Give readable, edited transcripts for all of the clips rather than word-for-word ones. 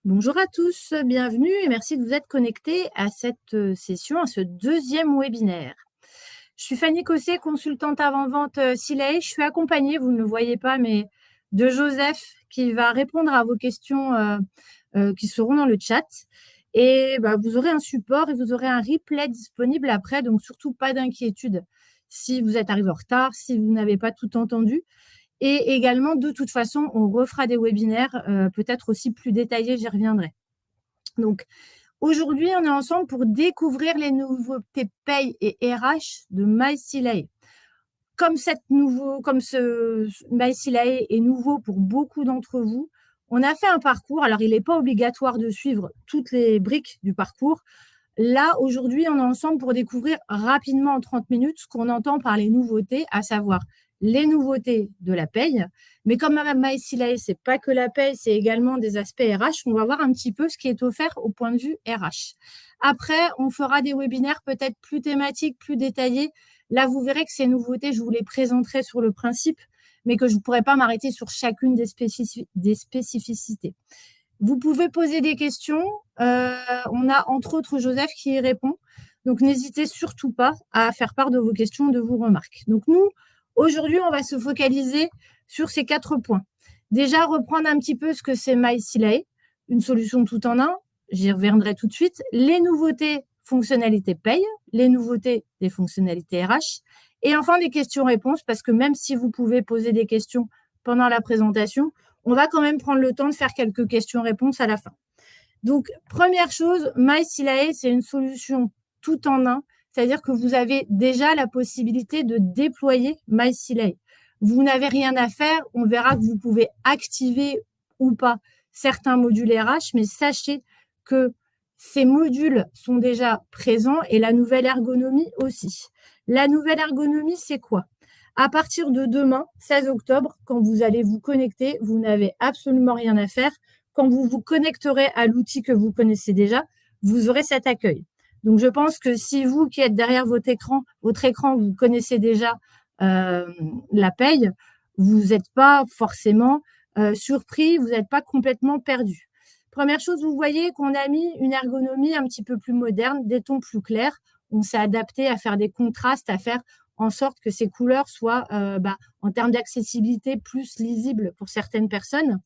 Bonjour à tous, bienvenue et merci de vous être connectés à cette session, à ce deuxième webinaire. Je suis Fanny Cossé, consultante avant-vente Silei. Je suis accompagnée, vous ne le voyez pas, mais de Joseph qui va répondre à vos questions qui seront dans le chat. Et vous aurez un support et vous aurez un replay disponible après, donc surtout pas d'inquiétude si vous êtes arrivé en retard, si vous n'avez pas tout entendu. Et également, de toute façon, on refera des webinaires, peut-être aussi plus détaillés, j'y reviendrai. Donc, aujourd'hui, on est ensemble pour découvrir les nouveautés paye et RH de MySilay. Comme ce MySilay est nouveau pour beaucoup d'entre vous, on a fait un parcours. Alors, il n'est pas obligatoire de suivre toutes les briques du parcours. Là, aujourd'hui, on est ensemble pour découvrir rapidement en 30 minutes ce qu'on entend par les nouveautés, à savoir les nouveautés de la paye. Mais comme MySilay, ce n'est pas que la paye, c'est également des aspects RH. On va voir un petit peu ce qui est offert au point de vue RH. Après, on fera des webinaires peut-être plus thématiques, plus détaillés. Là, vous verrez que ces nouveautés, je vous les présenterai sur le principe, mais que je ne pourrai pas m'arrêter sur chacune des spécificités. Vous pouvez poser des questions. On a entre autres Joseph qui y répond. Donc, n'hésitez surtout pas à faire part de vos questions, de vos remarques. Donc, nous, aujourd'hui, on va se focaliser sur ces 4 points. Déjà, reprendre un petit peu ce que c'est MySilay, une solution tout en un. J'y reviendrai tout de suite. Les nouveautés fonctionnalités paye, les nouveautés des fonctionnalités RH. Et enfin, des questions-réponses, parce que même si vous pouvez poser des questions pendant la présentation, on va quand même prendre le temps de faire quelques questions-réponses à la fin. Donc, première chose, MySilay, c'est une solution tout en un, c'est-à-dire que vous avez déjà la possibilité de déployer MySilay. Vous n'avez rien à faire, on verra que vous pouvez activer ou pas certains modules RH, mais sachez que ces modules sont déjà présents et la nouvelle ergonomie aussi. La nouvelle ergonomie, c'est quoi ? À partir de demain, 16 octobre, quand vous allez vous connecter, vous n'avez absolument rien à faire. Quand vous vous connecterez à l'outil que vous connaissez déjà, vous aurez cet accueil. Donc, je pense que si vous qui êtes derrière votre écran, vous connaissez déjà la paye, vous n'êtes pas forcément surpris, vous n'êtes pas complètement perdu. Première chose, vous voyez qu'on a mis une ergonomie un petit peu plus moderne, des tons plus clairs. On s'est adapté à faire des contrastes, à faire en sorte que ces couleurs soient, en termes d'accessibilité, plus lisibles pour certaines personnes.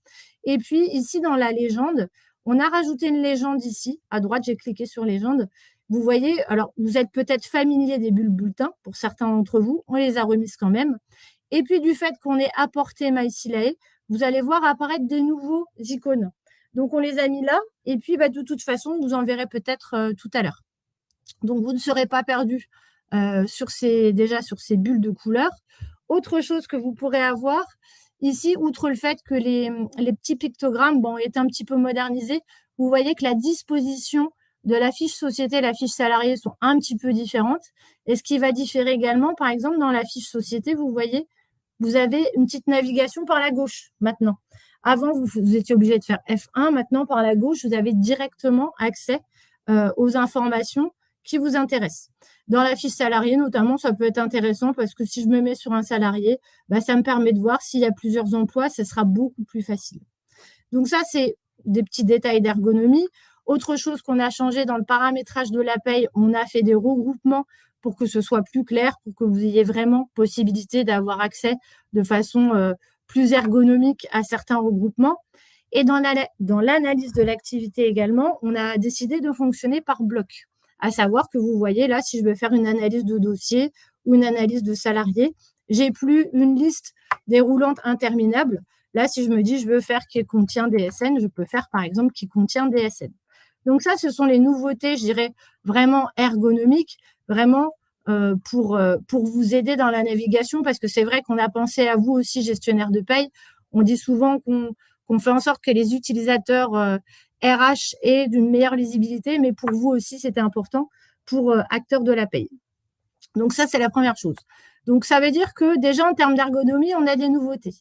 Et puis, ici, dans la légende, on a rajouté une légende ici. À droite, j'ai cliqué sur légende. Vous voyez, alors, vous êtes peut-être familier des bulles bulletins. Pour certains d'entre vous, on les a remises quand même. Et puis, du fait qu'on ait apporté MySilay, vous allez voir apparaître des nouveaux icônes. Donc, on les a mis là. Et puis, de toute façon, vous en verrez peut-être tout à l'heure. Donc, vous ne serez pas perdu sur ces bulles de couleur. Autre chose que vous pourrez avoir ici, outre le fait que les petits pictogrammes ont été un petit peu modernisés, vous voyez que la disposition de la fiche société et la fiche salarié sont un petit peu différentes. Et ce qui va différer également, par exemple, dans la fiche société, vous voyez, vous avez une petite navigation par la gauche maintenant. Avant, vous étiez obligé de faire F1. Maintenant, par la gauche, vous avez directement accès aux informations qui vous intéressent. Dans la fiche salariée, notamment, ça peut être intéressant parce que si je me mets sur un salarié, ça me permet de voir s'il y a plusieurs emplois, ce sera beaucoup plus facile. Donc ça, c'est des petits détails d'ergonomie. Autre chose qu'on a changé dans le paramétrage de la paye, on a fait des regroupements pour que ce soit plus clair, pour que vous ayez vraiment possibilité d'avoir accès de façon plus ergonomique à certains regroupements. Et dans l'analyse de l'activité également, on a décidé de fonctionner par bloc. À savoir que vous voyez là, si je veux faire une analyse de dossier ou une analyse de salarié, j'ai plus une liste déroulante interminable. Là, si je me dis je veux faire qui contient DSN, je peux faire par exemple qui contient DSN. Donc ça, ce sont les nouveautés, je dirais, vraiment ergonomiques, vraiment pour vous aider dans la navigation, parce que c'est vrai qu'on a pensé à vous aussi, gestionnaire de paye. On dit souvent qu'on fait en sorte que les utilisateurs RH aient d'une meilleure lisibilité, mais pour vous aussi, c'était important pour acteurs de la paye. Donc ça, c'est la première chose. Donc ça veut dire que déjà en termes d'ergonomie, on a des nouveautés,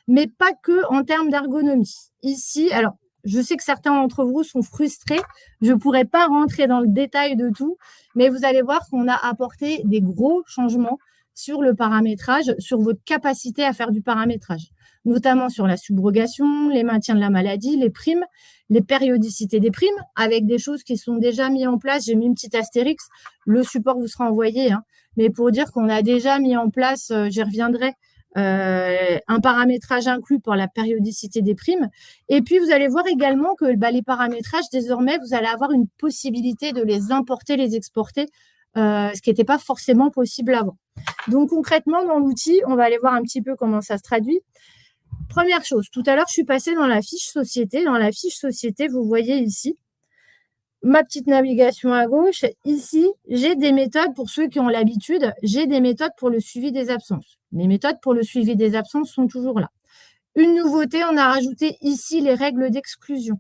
mais pas que en termes d'ergonomie. Ici, alors je sais que certains d'entre vous sont frustrés, je ne pourrais pas rentrer dans le détail de tout, mais vous allez voir qu'on a apporté des gros changements sur le paramétrage, sur votre capacité à faire du paramétrage, notamment sur la subrogation, les maintiens de la maladie, les primes, les périodicités des primes, avec des choses qui sont déjà mises en place. J'ai mis une petite astérix, le support vous sera envoyé, hein, mais pour dire qu'on a déjà mis en place, j'y reviendrai, un paramétrage inclus pour la périodicité des primes. Et puis, vous allez voir également que les paramétrages, désormais, vous allez avoir une possibilité de les importer, les exporter, ce qui n'était pas forcément possible avant. Donc, concrètement, dans l'outil, on va aller voir un petit peu comment ça se traduit. Première chose, tout à l'heure, je suis passée dans la fiche société. Dans la fiche société, vous voyez ici ma petite navigation à gauche. Ici, j'ai des méthodes pour ceux qui ont l'habitude. J'ai des méthodes pour le suivi des absences. Mes méthodes pour le suivi des absences sont toujours là. Une nouveauté, on a rajouté ici les règles d'exclusion.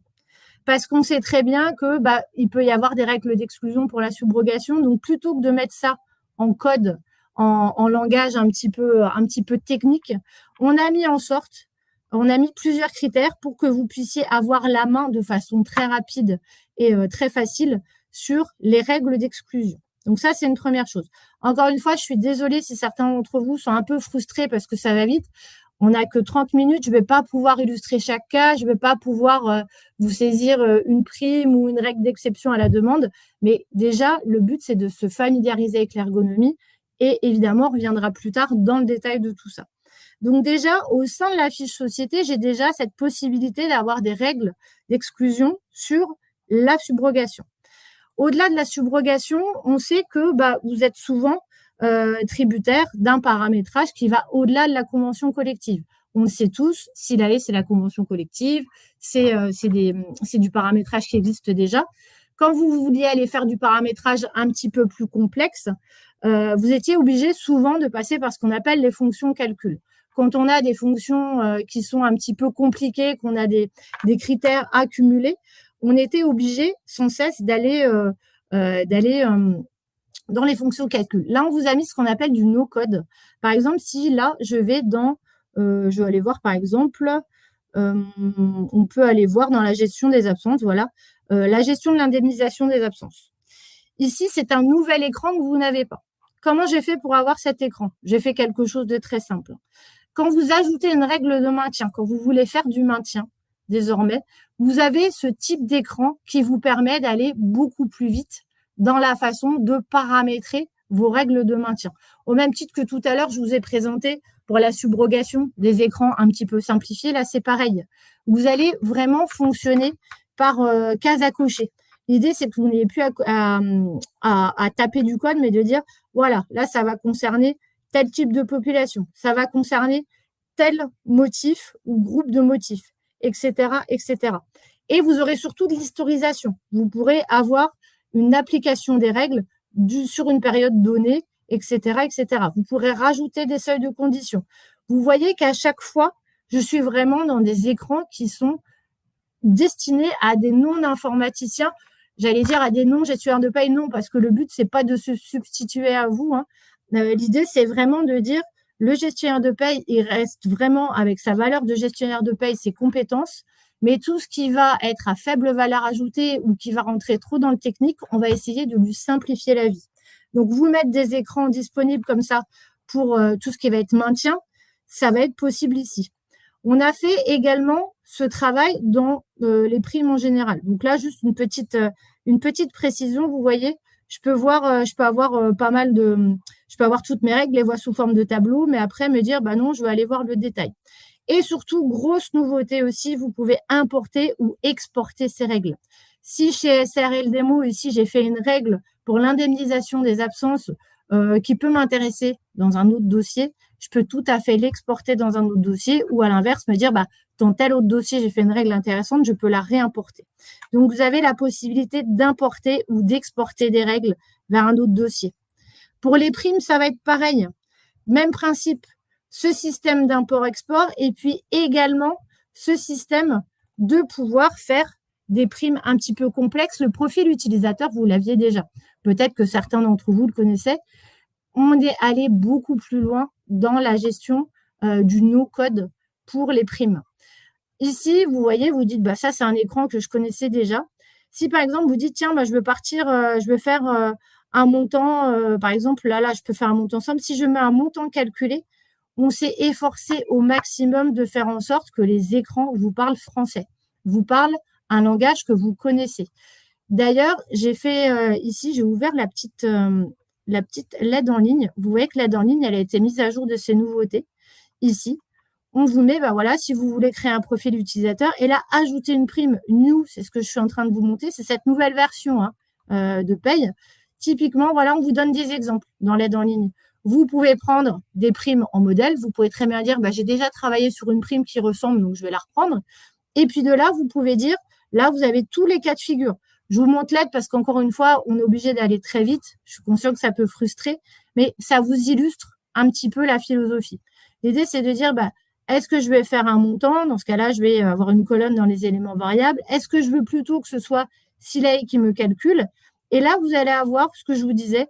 Parce qu'on sait très bien que il peut y avoir des règles d'exclusion pour la subrogation. Donc, plutôt que de mettre ça en code, en langage un petit peu technique, on a mis plusieurs critères pour que vous puissiez avoir la main de façon très rapide et très facile sur les règles d'exclusion. Donc ça, c'est une première chose. Encore une fois, je suis désolée si certains d'entre vous sont un peu frustrés parce que ça va vite. On n'a que 30 minutes, je ne vais pas pouvoir illustrer chaque cas, je ne vais pas pouvoir vous saisir une prime ou une règle d'exception à la demande. Mais déjà, le but, c'est de se familiariser avec l'ergonomie et évidemment, on reviendra plus tard dans le détail de tout ça. Donc déjà, au sein de la fiche société, j'ai déjà cette possibilité d'avoir des règles d'exclusion sur la subrogation. Au-delà de la subrogation, on sait que vous êtes souvent tributaire d'un paramétrage qui va au-delà de la convention collective. On le sait tous, SILAE, c'est la convention collective, c'est du paramétrage qui existe déjà. Quand vous vouliez aller faire du paramétrage un petit peu plus complexe, vous étiez obligé souvent de passer par ce qu'on appelle les fonctions calcul. Quand on a des fonctions qui sont un petit peu compliquées, qu'on a des critères accumulés, on était obligé sans cesse d'aller dans les fonctions calcul. Là, on vous a mis ce qu'on appelle du no-code. Par exemple, si là, je vais aller voir par exemple, on peut aller voir dans la gestion des absences, voilà, la gestion de l'indemnisation des absences. Ici, c'est un nouvel écran que vous n'avez pas. Comment j'ai fait pour avoir cet écran? J'ai fait quelque chose de très simple. Quand vous ajoutez une règle de maintien, quand vous voulez faire du maintien, désormais, vous avez ce type d'écran qui vous permet d'aller beaucoup plus vite dans la façon de paramétrer vos règles de maintien. Au même titre que tout à l'heure, je vous ai présenté pour la subrogation des écrans un petit peu simplifiés, là, c'est pareil. Vous allez vraiment fonctionner par case à cocher. L'idée, c'est que vous n'ayez plus à taper du code, mais de dire, voilà, là, ça va concerner tel type de population, ça va concerner tel motif ou groupe de motifs, etc., etc. Et vous aurez surtout de l'historisation. Vous pourrez avoir une application des règles sur une période donnée, etc., etc. Vous pourrez rajouter des seuils de conditions. Vous voyez qu'à chaque fois, je suis vraiment dans des écrans qui sont destinés à des non-informaticiens, j'allais dire à des non-gestionnaires de paye, non, parce que le but, c'est pas de se substituer à vous, hein. L'idée, c'est vraiment de dire, le gestionnaire de paye, il reste vraiment avec sa valeur de gestionnaire de paye, ses compétences, mais tout ce qui va être à faible valeur ajoutée ou qui va rentrer trop dans le technique, on va essayer de lui simplifier la vie. Donc, vous mettre des écrans disponibles comme ça pour tout ce qui va être maintien, ça va être possible ici. On a fait également ce travail dans les primes en général. Donc là, juste une petite précision, vous voyez, je peux avoir toutes mes règles, les voir sous forme de tableau, mais après me dire, non, je vais aller voir le détail. Et surtout, grosse nouveauté aussi, vous pouvez importer ou exporter ces règles. Si chez SRL Démo, ici, j'ai fait une règle pour l'indemnisation des absences qui peut m'intéresser dans un autre dossier, je peux tout à fait l'exporter dans un autre dossier ou à l'inverse, me dire, dans tel autre dossier, j'ai fait une règle intéressante, je peux la réimporter. Donc, vous avez la possibilité d'importer ou d'exporter des règles vers un autre dossier. Pour les primes, ça va être pareil. Même principe, ce système d'import-export et puis également ce système de pouvoir faire des primes un petit peu complexes. Le profil utilisateur, vous l'aviez déjà. Peut-être que certains d'entre vous le connaissaient. On est allé beaucoup plus loin dans la gestion du no-code pour les primes. Ici, vous voyez, vous dites, ça, c'est un écran que je connaissais déjà. Si, par exemple, vous dites, tiens, je veux faire un montant, par exemple, là, je peux faire un montant simple. Si je mets un montant calculé, on s'est efforcé au maximum de faire en sorte que les écrans vous parlent français, vous parlent un langage que vous connaissez. D'ailleurs, j'ai fait ici, j'ai ouvert la petite LED en ligne. Vous voyez que l'aide en ligne, elle a été mise à jour de ses nouveautés. Ici, on vous met, voilà, si vous voulez créer un profil utilisateur, et là, ajouter une prime new, c'est ce que je suis en train de vous monter, c'est cette nouvelle version de paye. Typiquement, voilà, on vous donne des exemples dans l'aide en ligne. Vous pouvez prendre des primes en modèle. Vous pouvez très bien dire, j'ai déjà travaillé sur une prime qui ressemble, donc je vais la reprendre. Et puis de là, vous pouvez dire, là, vous avez tous les cas de figure. Je vous montre l'aide parce qu'encore une fois, on est obligé d'aller très vite. Je suis consciente que ça peut frustrer, mais ça vous illustre un petit peu la philosophie. L'idée, c'est de dire, est-ce que je vais faire un montant? Dans ce cas-là, je vais avoir une colonne dans les éléments variables. Est-ce que je veux plutôt que ce soit Silay qui me calcule? Et là, vous allez avoir ce que je vous disais.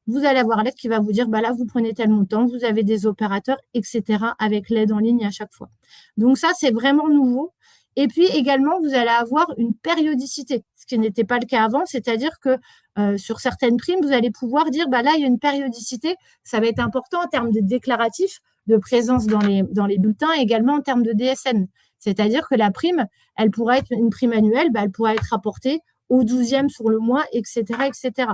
Vous allez avoir l'aide qui va vous dire, là, vous prenez tel montant, vous avez des opérateurs, etc. avec l'aide en ligne à chaque fois. Donc ça, c'est vraiment nouveau. Et puis également, vous allez avoir une périodicité, ce qui n'était pas le cas avant, c'est-à-dire que sur certaines primes, vous allez pouvoir dire, là, il y a une périodicité, ça va être important en termes de déclaratifs, de présence dans les bulletins, et également en termes de DSN. C'est-à-dire que la prime, elle pourrait être une prime annuelle, elle pourrait être apportée au 12e sur le mois, etc., etc.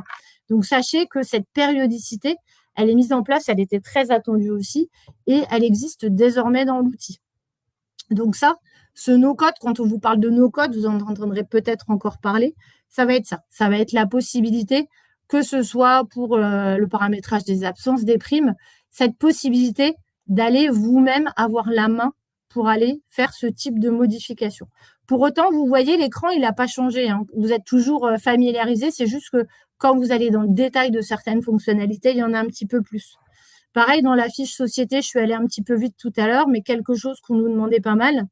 Donc, sachez que cette périodicité, elle est mise en place, elle était très attendue aussi, et elle existe désormais dans l'outil. Donc ça, ce no-code, quand on vous parle de no-code, vous en entendrez peut-être encore parler, ça va être ça. Ça va être la possibilité, que ce soit pour le paramétrage des absences, des primes, cette possibilité d'aller vous-même avoir la main pour aller faire ce type de modification. Pour autant, vous voyez, l'écran, il n'a pas changé. Vous êtes toujours familiarisé. C'est juste que quand vous allez dans le détail de certaines fonctionnalités, il y en a un petit peu plus. Pareil, dans la fiche société, je suis allée un petit peu vite tout à l'heure, mais quelque chose qu'on nous demandait pas mal.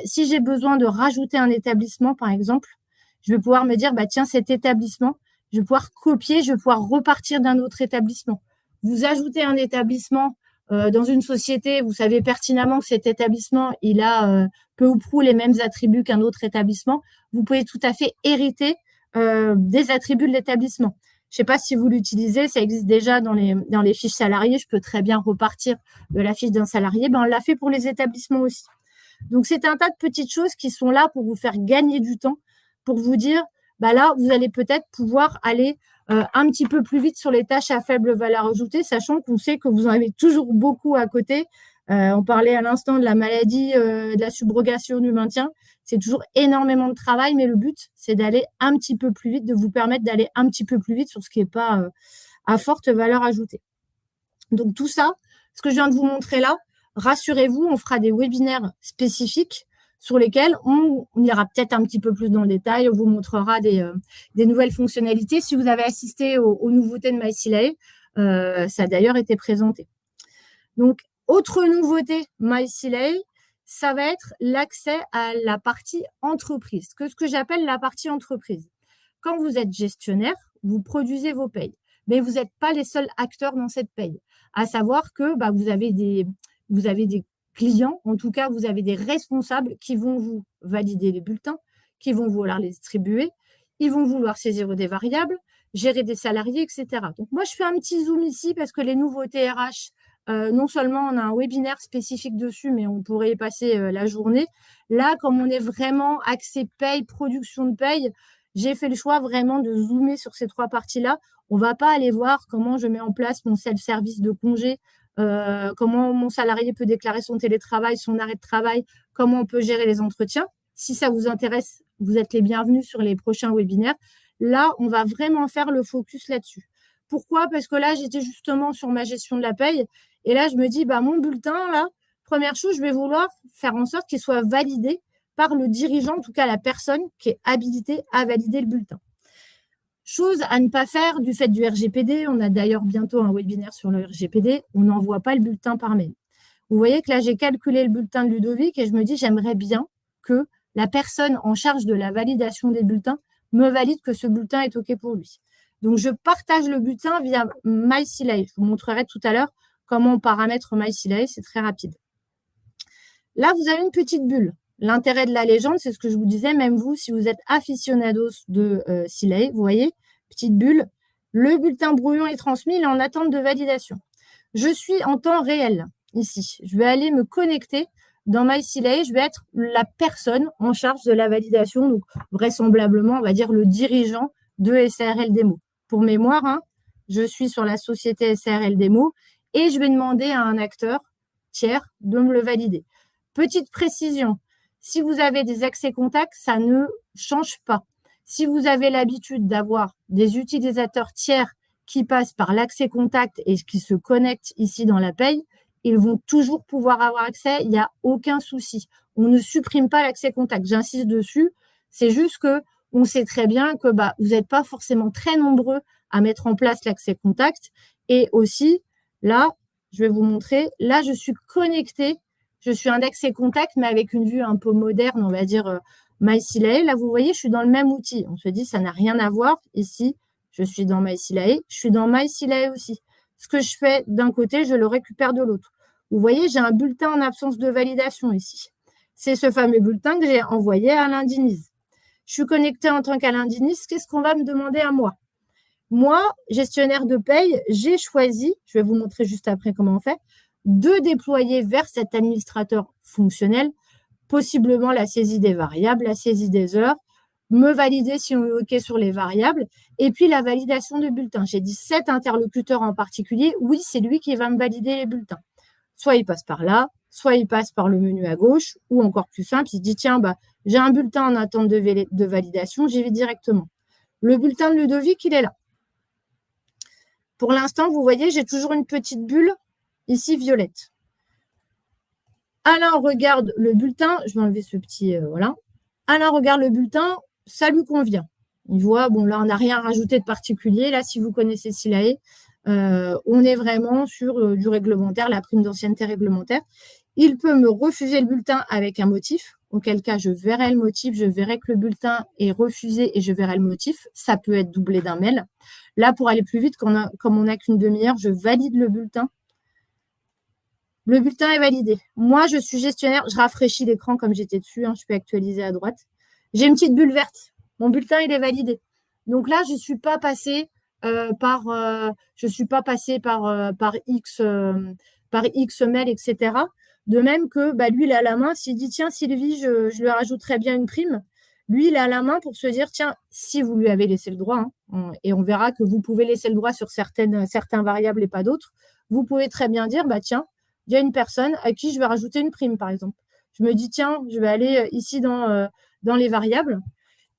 Si j'ai besoin de rajouter un établissement, par exemple, je vais pouvoir me dire, tiens, cet établissement, je vais pouvoir copier, je vais pouvoir repartir d'un autre établissement. Vous ajoutez un établissement dans une société, vous savez pertinemment que cet établissement, il a peu ou prou les mêmes attributs qu'un autre établissement. Vous pouvez tout à fait hériter des attributs de l'établissement. Je ne sais pas si vous l'utilisez, ça existe déjà dans les fiches salariés. Je peux très bien repartir de la fiche d'un salarié. On l'a fait pour les établissements aussi. Donc, c'est un tas de petites choses qui sont là pour vous faire gagner du temps, pour vous dire, là, vous allez peut-être pouvoir aller un petit peu plus vite sur les tâches à faible valeur ajoutée, sachant qu'on sait que vous en avez toujours beaucoup à côté. On parlait à l'instant de la maladie, de la subrogation du maintien. C'est toujours énormément de travail, mais le but, c'est d'aller un petit peu plus vite, de vous permettre d'aller un petit peu plus vite sur ce qui n'est pas à forte valeur ajoutée. Donc, tout ça, ce que je viens de vous montrer là, rassurez-vous, on fera des webinaires spécifiques sur lesquels on ira peut-être un petit peu plus dans le détail, on vous montrera des nouvelles fonctionnalités. Si vous avez assisté aux nouveautés de MySilay, ça a d'ailleurs été présenté. Donc, autre nouveauté MySilay, ça va être l'accès à la partie entreprise, ce que j'appelle la partie entreprise. Quand vous êtes gestionnaire, vous produisez vos payes, mais vous n'êtes pas les seuls acteurs dans cette paye. À savoir que vous avez des clients, en tout cas, vous avez des responsables qui vont vous valider les bulletins, qui vont vouloir les distribuer, ils vont vouloir saisir des variables, gérer des salariés, etc. Donc, moi, je fais un petit zoom ici parce que les nouveautés RH, non seulement on a un webinaire spécifique dessus, mais on pourrait y passer la journée. Là, comme on est vraiment axé paye, production de paye, j'ai fait le choix vraiment de zoomer sur ces trois parties-là. On ne va pas aller voir comment je mets en place mon self-service de congé, comment mon salarié peut déclarer son télétravail, son arrêt de travail, comment on peut gérer les entretiens. Si ça vous intéresse, vous êtes les bienvenus sur les prochains webinaires. Là, on va vraiment faire le focus là-dessus. Pourquoi? Parce que là, j'étais justement sur ma gestion de la paye. Et là, je me dis, mon bulletin, là, première chose, je vais vouloir faire en sorte qu'il soit validé par le dirigeant, en tout cas la personne qui est habilitée à valider le bulletin. Chose à ne pas faire du fait du RGPD. On a d'ailleurs bientôt un webinaire sur le RGPD. On n'envoie pas le bulletin par mail. Vous voyez que là, j'ai calculé le bulletin de Ludovic et je me dis, j'aimerais bien que la personne en charge de la validation des bulletins me valide que ce bulletin est OK pour lui. Donc, je partage le bulletin via MySilay. Je vous montrerai tout à l'heure comment on paramètre MySilay. C'est très rapide. Là, vous avez une petite bulle. L'intérêt de la légende, c'est ce que je vous disais, même vous, si vous êtes aficionados de Silay, vous voyez, petite bulle, Le bulletin brouillon est transmis, il est en attente de validation. Je suis en temps réel ici. Je vais aller me connecter dans MySealay. Je vais être la personne en charge de la validation, donc vraisemblablement, on va dire le dirigeant de SARL Démo. Pour mémoire, hein, je suis sur la société SARL Démo et je vais demander à un acteur tiers de me le valider. Petite précision, si vous avez des accès contacts, ça ne change pas. Si vous avez l'habitude d'avoir des utilisateurs tiers qui passent par l'accès contact et qui se connectent ici dans la paye, ils vont toujours pouvoir avoir accès, il n'y a aucun souci. On ne supprime pas l'accès contact, j'insiste dessus. C'est juste que on sait très bien que vous n'êtes pas forcément très nombreux à mettre en place l'accès contact. Et aussi, là, je vais vous montrer, là, je suis connectée, je suis un accès contact, mais avec une vue un peu moderne, on va dire MySealay. Là, vous voyez, je suis dans le même outil. On se dit, ça n'a rien à voir. Ici, je suis dans MySealay. Je suis dans MySealay aussi. Ce que je fais d'un côté, je le récupère de l'autre. Vous voyez, j'ai un bulletin en absence de validation ici. C'est ce fameux bulletin que j'ai envoyé à Alain Diniz. Je suis connectée en tant qu'Alain Diniz. Qu'est-ce qu'on va me demander à moi? Moi, gestionnaire de paye, j'ai choisi, je vais vous montrer juste après comment on fait, de déployer vers cet administrateur fonctionnel possiblement la saisie des variables, la saisie des heures, me valider si on est OK sur les variables, et puis la validation du bulletin. J'ai dit 7 interlocuteurs en particulier. Oui, c'est lui qui va me valider les bulletins. Soit il passe par là, soit il passe par le menu à gauche, ou encore plus simple, il se dit, tiens, j'ai un bulletin en attente de validation, j'y vais directement. Le bulletin de Ludovic, il est là. Pour l'instant, vous voyez, j'ai toujours une petite bulle, ici, violette. Alain regarde le bulletin, je vais enlever ce petit, voilà. Alain regarde le bulletin, ça lui convient. Il voit, bon, là, on n'a rien rajouté de particulier. Là, si vous connaissez Silae, on est vraiment sur du réglementaire, la prime d'ancienneté réglementaire. Il peut me refuser le bulletin avec un motif, auquel cas je verrai le motif, je verrai que le bulletin est refusé et je verrai le motif. Ça peut être doublé d'un mail. Là, pour aller plus vite, comme on n'a qu'une demi-heure, je valide le bulletin. Le bulletin est validé. Moi, je suis gestionnaire. Je rafraîchis l'écran comme j'étais dessus. Je peux actualiser à droite. J'ai une petite bulle verte. Mon bulletin, il est validé. Donc là, je ne suis pas passée par X mail, etc. De même que lui, il a la main. S'il dit, tiens, Sylvie, je lui rajouterais bien une prime. Lui, il a la main pour se dire, tiens, si vous lui avez laissé le droit, et on verra que vous pouvez laisser le droit sur certains variables et pas d'autres, vous pouvez très bien dire, tiens, il y a une personne à qui je vais rajouter une prime, par exemple. Je me dis, tiens, je vais aller ici dans les variables,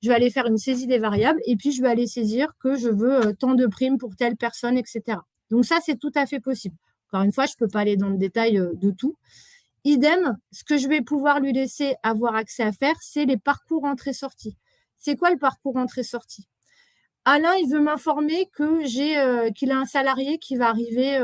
je vais aller faire une saisie des variables et puis je vais aller saisir que je veux tant de primes pour telle personne, etc. Donc ça, c'est tout à fait possible. Encore une fois, je ne peux pas aller dans le détail de tout. Idem, ce que je vais pouvoir lui laisser avoir accès à faire, c'est les parcours entrée-sortie. C'est quoi le parcours entrée-sortie? Alain, il veut m'informer qu'il a un salarié qui va arriver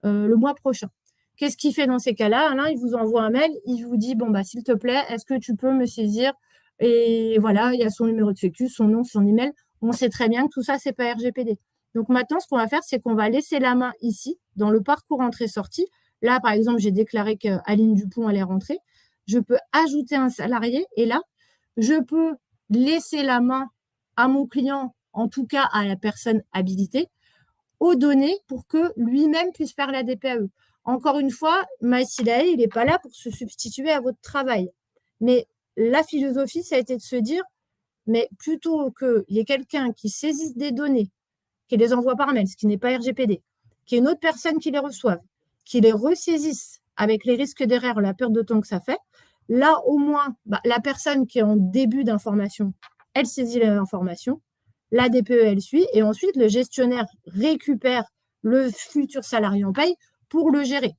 le mois prochain. Qu'est-ce qu'il fait dans ces cas-là? Alain, il vous envoie un mail, il vous dit, s'il te plaît, est-ce que tu peux me saisir? Et voilà, il y a son numéro de sécu, son nom, son email. On sait très bien que tout ça, c'est pas RGPD. Donc maintenant, ce qu'on va faire, c'est qu'on va laisser la main ici, dans le parcours entrée-sortie. Là, par exemple, j'ai déclaré qu'Aline Dupont allait rentrer. Je peux ajouter un salarié et là, je peux laisser la main à mon client, en tout cas à la personne habilitée, aux données pour que lui-même puisse faire la DPAE. Encore une fois, MySealay, il n'est pas là pour se substituer à votre travail. Mais la philosophie, ça a été de se dire, mais plutôt qu'il y ait quelqu'un qui saisisse des données, qui les envoie par mail, ce qui n'est pas RGPD, qu'il y ait une autre personne qui les reçoive, qui les ressaisisse avec les risques d'erreur, la perte de temps que ça fait, là, au moins, la personne qui est en début d'information, elle saisit l'information, la DPE, elle suit, et ensuite, le gestionnaire récupère le futur salarié en paye pour le gérer.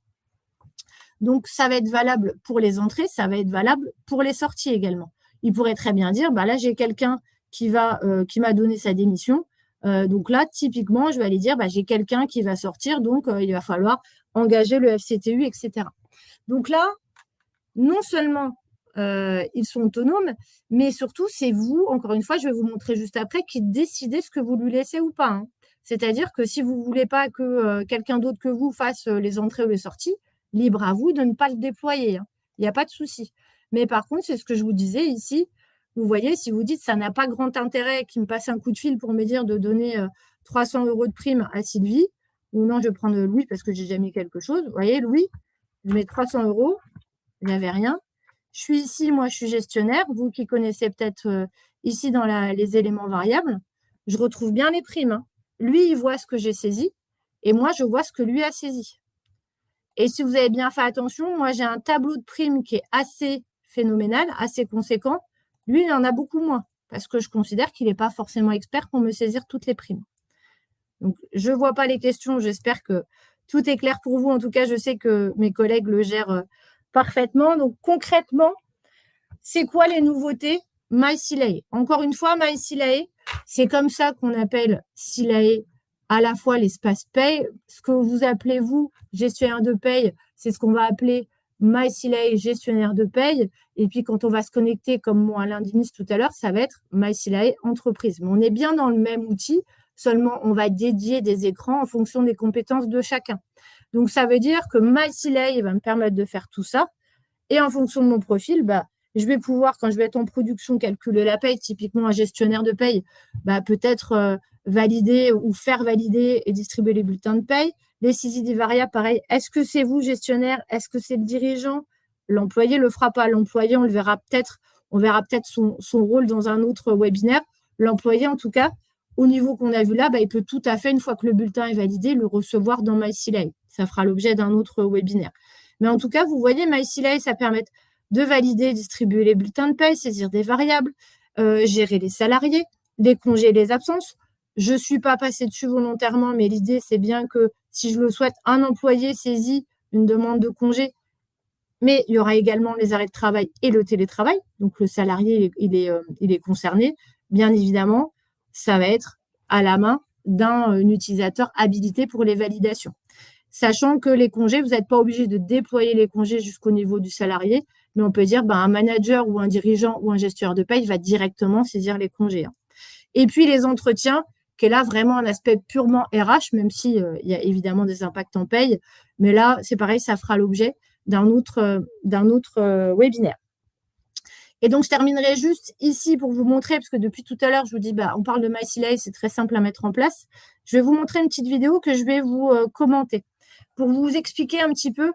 Donc, ça va être valable pour les entrées, ça va être valable pour les sorties également. Il pourrait très bien dire, là, j'ai quelqu'un qui m'a donné sa démission. Donc là, typiquement, je vais aller dire, j'ai quelqu'un qui va sortir, donc il va falloir engager le FCTU, etc. Donc là, non seulement ils sont autonomes, mais surtout, c'est vous, encore une fois, je vais vous montrer juste après, qui décidez ce que vous lui laissez ou pas. C'est-à-dire que si vous ne voulez pas que quelqu'un d'autre que vous fasse les entrées ou les sorties, libre à vous de ne pas le déployer. Il n'y a pas de souci. Mais par contre, c'est ce que je vous disais ici. Vous voyez, si vous dites ça n'a pas grand intérêt qu'il me passe un coup de fil pour me dire de donner 300 € de prime à Sylvie, ou non, je vais prendre Louis parce que j'ai déjà mis quelque chose. Vous voyez, Louis, je mets 300 €, il n'y avait rien. Je suis ici, moi, je suis gestionnaire. Vous qui connaissez peut-être ici dans les éléments variables, je retrouve bien les primes, hein. Lui, il voit ce que j'ai saisi et moi, je vois ce que lui a saisi. Et si vous avez bien fait attention, moi, j'ai un tableau de primes qui est assez phénoménal, assez conséquent. Lui, il en a beaucoup moins parce que je considère qu'il n'est pas forcément expert pour me saisir toutes les primes. Donc, je ne vois pas les questions. J'espère que tout est clair pour vous. En tout cas, je sais que mes collègues le gèrent parfaitement. Donc, concrètement, c'est quoi les nouveautés MySilae? Encore une fois, MySilae, c'est comme ça qu'on appelle Silae à la fois l'espace paye. Ce que vous appelez, vous, gestionnaire de paye, c'est ce qu'on va appeler MySilae, gestionnaire de paye. Et puis, quand on va se connecter, comme moi, à l'Indinis tout à l'heure, ça va être MySilae entreprise. Mais on est bien dans le même outil, seulement on va dédier des écrans en fonction des compétences de chacun. Donc, ça veut dire que MySilae va me permettre de faire tout ça. Et en fonction de mon profil, je vais pouvoir, quand je vais être en production, calculer la paye. Typiquement, un gestionnaire de paye, peut-être valider ou faire valider et distribuer les bulletins de paye. Les saisies des variables, pareil. Est-ce que c'est vous, gestionnaire? Est-ce que c'est le dirigeant? L'employé le fera pas. L'employé, on verra peut-être son rôle dans un autre webinaire. L'employé, en tout cas, au niveau qu'on a vu là, il peut tout à fait, une fois que le bulletin est validé, le recevoir dans MySilae. Ça fera l'objet d'un autre webinaire. Mais en tout cas, vous voyez, MySilae, ça permet de valider, distribuer les bulletins de paye, saisir des variables, gérer les salariés, les congés et les absences. Je ne suis pas passée dessus volontairement, mais l'idée, c'est bien que si je le souhaite, un employé saisit une demande de congé, mais il y aura également les arrêts de travail et le télétravail. Donc, le salarié, il est concerné. Bien évidemment, ça va être à la main d'un utilisateur habilité pour les validations. Sachant que les congés, vous n'êtes pas obligé de déployer les congés jusqu'au niveau du salarié, mais on peut dire un manager ou un dirigeant ou un gestionnaire de paye va directement saisir les congés. Et puis les entretiens, qui est là vraiment un aspect purement RH, même si il y a évidemment des impacts en paye, mais là, c'est pareil, ça fera l'objet d'un autre webinaire. Et donc, je terminerai juste ici pour vous montrer, parce que depuis tout à l'heure, je vous dis, on parle de MySilae, c'est très simple à mettre en place. Je vais vous montrer une petite vidéo que je vais vous commenter pour vous expliquer un petit peu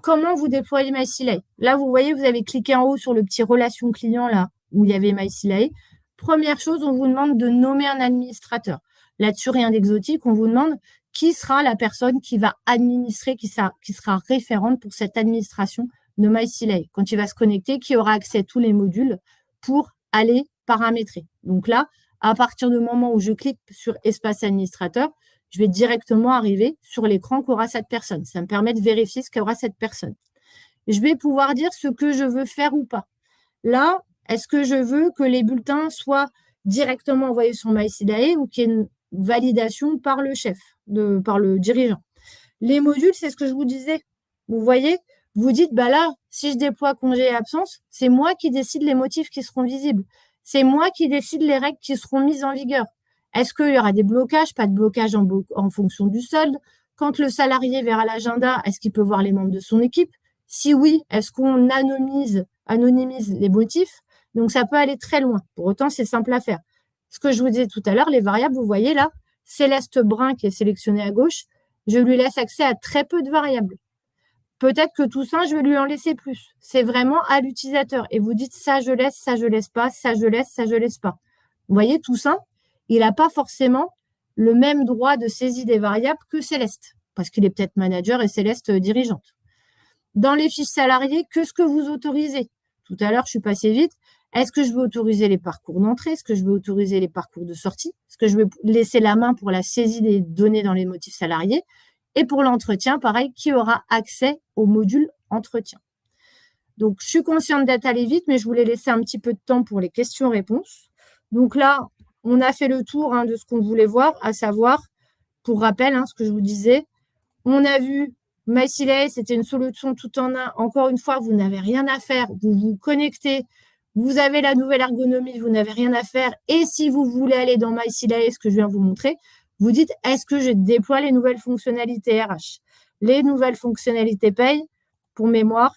comment vous déployez MySilae. Là, vous voyez, vous avez cliqué en haut sur le petit relation client là où il y avait MySilae. Première chose, on vous demande de nommer un administrateur. Là-dessus, rien d'exotique, on vous demande qui sera la personne qui va administrer, qui sera référente pour cette administration de MySilae. Quand il va se connecter, qui aura accès à tous les modules pour aller paramétrer. Donc là, à partir du moment où je clique sur espace administrateur, je vais directement arriver sur l'écran qu'aura cette personne. Ça me permet de vérifier ce qu'aura cette personne. Je vais pouvoir dire ce que je veux faire ou pas. Là, est-ce que je veux que les bulletins soient directement envoyés sur MySilae ou qu'il y ait une validation par le chef, par le dirigeant? Les modules, c'est ce que je vous disais. Vous voyez, vous dites, là, si je déploie congé et absence, c'est moi qui décide les motifs qui seront visibles. C'est moi qui décide les règles qui seront mises en vigueur. Est-ce qu'il y aura des blocages, pas de blocage en fonction du solde? Quand le salarié verra l'agenda, est-ce qu'il peut voir les membres de son équipe? Si oui, est-ce qu'on anonymise les motifs? Donc, ça peut aller très loin. Pour autant, c'est simple à faire. Ce que je vous disais tout à l'heure, les variables, vous voyez là, Céleste Brun qui est sélectionné à gauche, je lui laisse accès à très peu de variables. Peut-être que tout ça, je vais lui en laisser plus. C'est vraiment à l'utilisateur. Et vous dites, ça, je laisse pas, ça, je laisse pas. Vous voyez, tout ça, il n'a pas forcément le même droit de saisie des variables que Céleste, parce qu'il est peut-être manager et Céleste dirigeante. Dans les fiches salariés, que ce que vous autorisez. Tout à l'heure, je suis passée vite. Est-ce que je veux autoriser les parcours d'entrée? Est-ce que je veux autoriser les parcours de sortie? Est-ce que je veux laisser la main pour la saisie des données dans les motifs salariés? Et pour l'entretien, pareil, qui aura accès au module entretien? Donc, je suis consciente d'être allée vite, mais je voulais laisser un petit peu de temps pour les questions-réponses. Donc là, on a fait le tour de ce qu'on voulait voir, à savoir, pour rappel, ce que je vous disais, on a vu MySilae, c'était une solution tout en un. Encore une fois, vous n'avez rien à faire, vous vous connectez, vous avez la nouvelle ergonomie, vous n'avez rien à faire. Et si vous voulez aller dans MySilae, ce que je viens de vous montrer, vous dites, est-ce que je déploie les nouvelles fonctionnalités RH? Les nouvelles fonctionnalités paye, pour mémoire,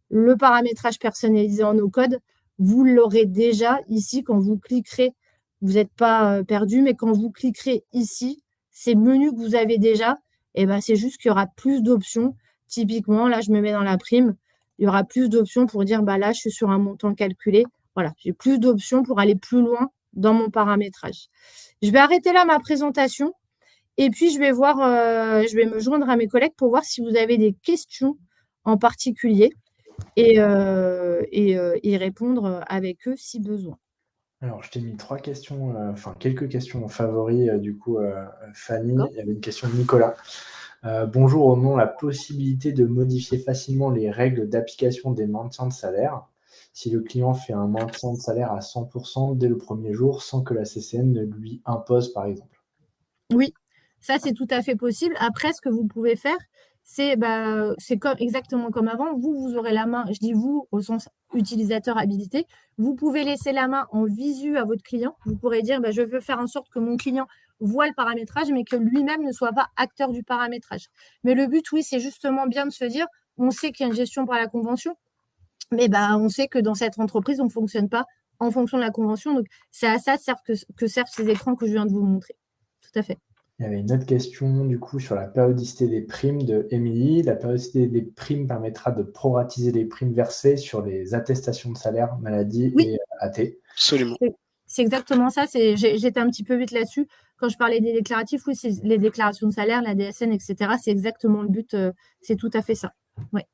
le paramétrage personnalisé en no-code, vous l'aurez déjà ici quand vous cliquerez vous n'êtes pas perdu, mais quand vous cliquerez ici, ces menus que vous avez déjà, et ben, c'est juste qu'il y aura plus d'options. Typiquement, là, je me mets dans la prime, il y aura plus d'options pour dire, bah là, je suis sur un montant calculé. Voilà, j'ai plus d'options pour aller plus loin dans mon paramétrage. Je vais arrêter là ma présentation et puis je vais me joindre à mes collègues pour voir si vous avez des questions en particulier et y répondre avec eux si besoin. Alors, je t'ai mis quelques questions favoris, Fanny. D'accord. Il y avait une question de Nicolas. Bonjour, aurions la possibilité de modifier facilement les règles d'application des maintiens de salaire si le client fait un maintien de salaire à 100% dès le premier jour sans que la CCN ne lui impose, par exemple? Oui, ça c'est tout à fait possible. Après, ce que vous pouvez faire, c'est exactement comme avant. Vous aurez la main, je dis vous au sens utilisateur habilité. Vous pouvez laisser la main en visu à votre client. Vous pourrez dire, je veux faire en sorte que mon client voit le paramétrage, mais que lui-même ne soit pas acteur du paramétrage. Mais le but, oui, c'est justement bien de se dire, on sait qu'il y a une gestion par la convention, mais on sait que dans cette entreprise, on ne fonctionne pas en fonction de la convention. Donc, c'est à ça que servent ces écrans que je viens de vous montrer. Tout à fait. Il y avait une autre question, du coup, sur la périodicité des primes de Émilie. La périodicité des primes permettra de proratiser les primes versées sur les attestations de salaire, maladie Oui. et AT. Absolument. C'est exactement ça. J'étais un petit peu vite là-dessus. Quand je parlais des déclaratifs, oui, c'est les déclarations de salaire, la DSN, etc. C'est exactement le but. C'est tout à fait ça. Ouais.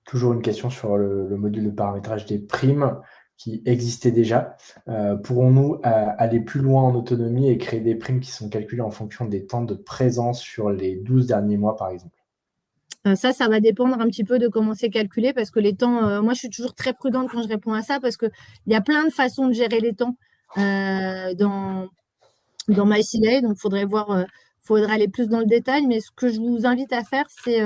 Toujours une question sur le module de paramétrage des primes qui existait déjà. Pourrons-nous aller plus loin en autonomie et créer des primes qui sont calculées en fonction des temps de présence sur les 12 derniers mois, par exemple? Ça va dépendre un petit peu de comment c'est calculé parce que les temps, moi, je suis toujours très prudente quand je réponds à ça parce qu'il y a plein de façons de gérer les temps dans MySilay. Donc, faudrait aller plus dans le détail. Mais ce que je vous invite à faire, c'est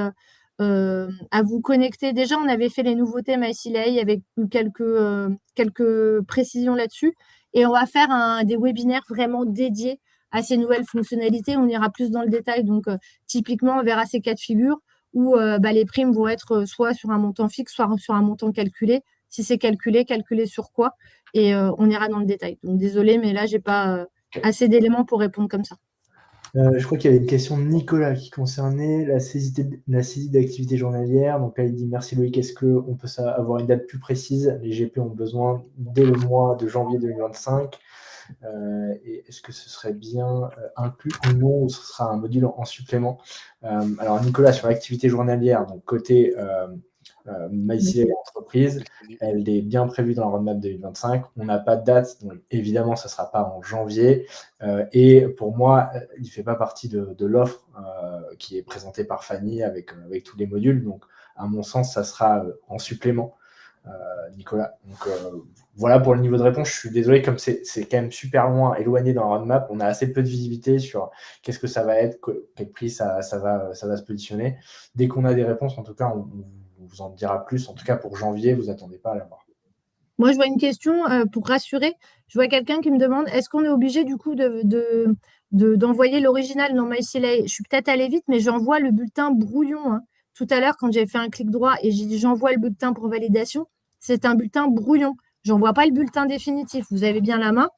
à vous connecter. Déjà, on avait fait les nouveautés MySilay avec quelques précisions là-dessus. Et on va faire des webinaires vraiment dédiés à ces nouvelles fonctionnalités. On ira plus dans le détail. Donc, typiquement, on verra ces cas de figure où les primes vont être soit sur un montant fixe, soit sur un montant calculé. Si c'est calculé sur quoi? Et on ira dans le détail. Donc, désolé, mais là, j'ai pas assez d'éléments pour répondre comme ça. Je crois qu'il y avait une question de Nicolas qui concernait la saisie d'activité journalière. Donc là, il dit merci Loïc, est-ce qu'on peut avoir une date plus précise? Les GP ont besoin dès le mois de janvier 2025. Et est-ce que ce serait bien inclus ou non, ou ce sera un module en supplément? Alors Nicolas, sur l'activité journalière, donc côté MySilay entreprise, elle est bien prévue dans la roadmap 2025. On n'a pas de date, donc évidemment, ça ne sera pas en janvier. Et pour moi, il ne fait pas partie de l'offre qui est présentée par Fanny avec tous les modules. Donc, à mon sens, ça sera en supplément, Nicolas. Donc, voilà pour le niveau de réponse. Je suis désolé, comme c'est quand même super loin, éloigné dans la roadmap, on a assez peu de visibilité sur qu'est-ce que ça va être, quel prix ça va se positionner. Dès qu'on a des réponses, en tout cas, on vous en dira plus. En tout cas, pour janvier, vous attendez pas à l'avoir. Moi, je vois une question pour rassurer. Je vois quelqu'un qui me demande est-ce qu'on est obligé du coup d'envoyer l'original dans MySilay? Je suis peut-être allée vite, mais j'envoie le bulletin brouillon. Hein. Tout à l'heure, quand j'ai fait un clic droit et j'ai dit j'envoie le bulletin pour validation, c'est un bulletin brouillon. J'envoie pas le bulletin définitif. Vous avez bien la main.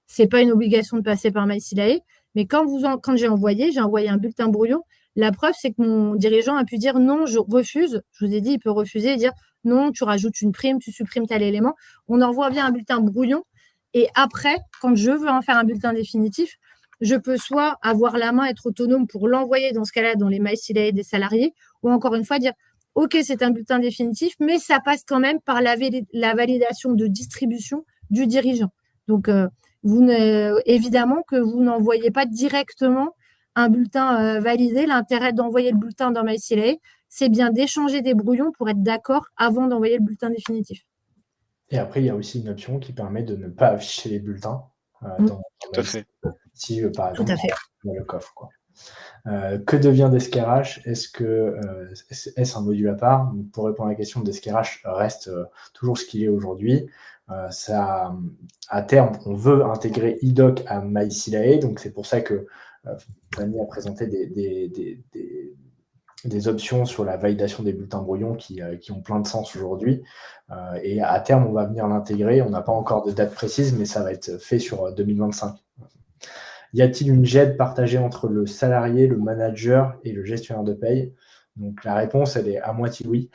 C'est pas une obligation de passer par MySilay. Mais quand j'ai envoyé un bulletin brouillon. La preuve, c'est que mon dirigeant a pu dire non, je refuse. Je vous ai dit, il peut refuser et dire non, tu rajoutes une prime, tu supprimes tel élément. On envoie bien un bulletin brouillon. Et après, quand je veux en faire un bulletin définitif, je peux soit avoir la main, être autonome pour l'envoyer dans ce cas-là dans les MySilay des salariés, ou encore une fois dire OK, c'est un bulletin définitif, mais ça passe quand même par la validation de distribution du dirigeant. Donc, évidemment que vous n'envoyez pas directement un bulletin validé. L'intérêt d'envoyer le bulletin dans MySilay, c'est bien d'échanger des brouillons pour être d'accord avant d'envoyer le bulletin définitif. Et après, il y a aussi une option qui permet de ne pas afficher les bulletins dans Tout à fait. Si, par exemple, Tout à fait. dans le coffre. Quoi. Que devient DeskRH? Est-ce un module à part? Pour répondre à la question, DeskRH reste toujours ce qu'il est aujourd'hui. À terme, on veut intégrer iDoc à MySilay, donc c'est pour ça que Fanny a présenté des options sur la validation des bulletins brouillons qui ont plein de sens aujourd'hui. Et à terme, on va venir l'intégrer. On n'a pas encore de date précise, mais ça va être fait sur 2025. Y a-t-il une GED partagée entre le salarié, le manager et le gestionnaire de paye? Donc la réponse, elle est à moitié oui,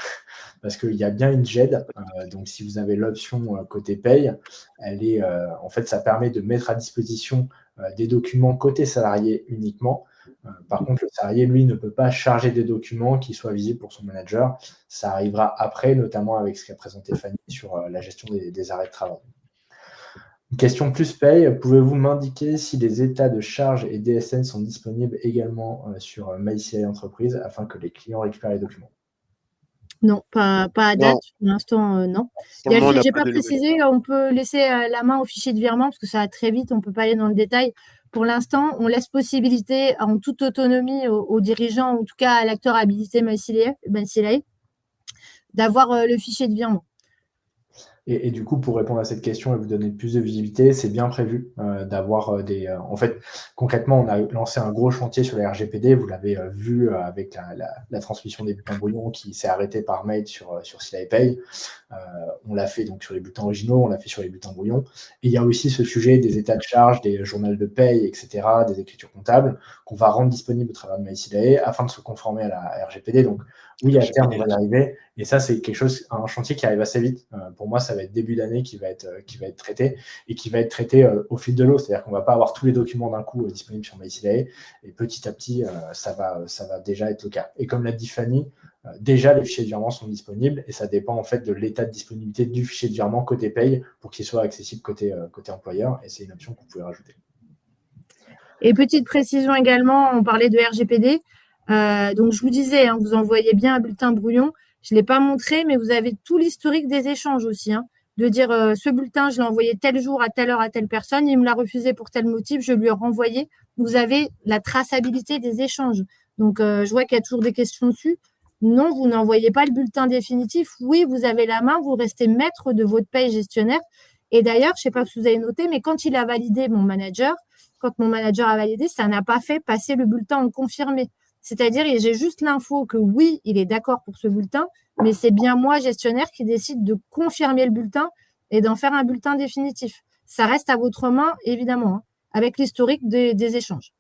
parce qu'il y a bien une GED. Donc si vous avez l'option côté paye, en fait, ça permet de mettre à disposition des documents côté salarié uniquement. Par contre, le salarié, lui, ne peut pas charger des documents qui soient visibles pour son manager. Ça arrivera après, notamment avec ce qu'a présenté Fanny sur la gestion des arrêts de travail. Une question plus paye, pouvez-vous m'indiquer si les états de charge et DSN sont disponibles également sur MyCI Entreprise afin que les clients récupèrent les documents? Non, pas à date, pour l'instant, non. Pour le moment, on n'a J'ai pas pas de nouvelles. précisé, on peut laisser la main au fichier de virement parce que ça va très vite, on ne peut pas aller dans le détail. Pour l'instant, on laisse possibilité en toute autonomie aux dirigeants, en tout cas à l'acteur habilité MyCI, d'avoir le fichier de virement. Et du coup, pour répondre à cette question et vous donner plus de visibilité, c'est bien prévu d'avoir en fait, concrètement, on a lancé un gros chantier sur la RGPD. Vous l'avez vu avec la transmission des bulletins brouillons qui s'est arrêtée par mail sur Sila et Pay. On l'a fait donc sur les bulletins originaux, on l'a fait sur les bulletins brouillons. Et il y a aussi ce sujet des états de charge, des journaux de paye, etc., des écritures comptables qu'on va rendre disponibles au travers de MyCilae afin de se conformer à la RGPD. Donc oui, à terme, on va y arriver. Et ça, c'est un chantier qui arrive assez vite. Pour moi, ça va être début d'année qui va être traité et qui va être traité au fil de l'eau. C'est-à-dire qu'on ne va pas avoir tous les documents d'un coup disponibles sur MyCilae. Et petit à petit, ça va déjà être le cas. Et comme l'a dit Fanny, déjà, les fichiers de virement sont disponibles et ça dépend en fait de l'état de disponibilité du fichier de virement côté paye pour qu'il soit accessible côté employeur. Et c'est une option que vous pouvez rajouter. Et petite précision également, on parlait de RGPD. Donc, je vous disais, vous envoyez bien un bulletin brouillon. Je ne l'ai pas montré, mais vous avez tout l'historique des échanges aussi. De dire, ce bulletin, je l'ai envoyé tel jour, à telle heure, à telle personne. Il me l'a refusé pour tel motif. Je lui ai renvoyé. Vous avez la traçabilité des échanges. Donc, je vois qu'il y a toujours des questions dessus. Non, vous n'envoyez pas le bulletin définitif. Oui, vous avez la main. Vous restez maître de votre paye gestionnaire. Et d'ailleurs, je ne sais pas si vous avez noté, mais quand il a validé quand mon manager a validé, ça n'a pas fait passer le bulletin en confirmé. C'est-à-dire, j'ai juste l'info que oui, il est d'accord pour ce bulletin, mais c'est bien moi, gestionnaire, qui décide de confirmer le bulletin et d'en faire un bulletin définitif. Ça reste à votre main, évidemment, avec l'historique des échanges.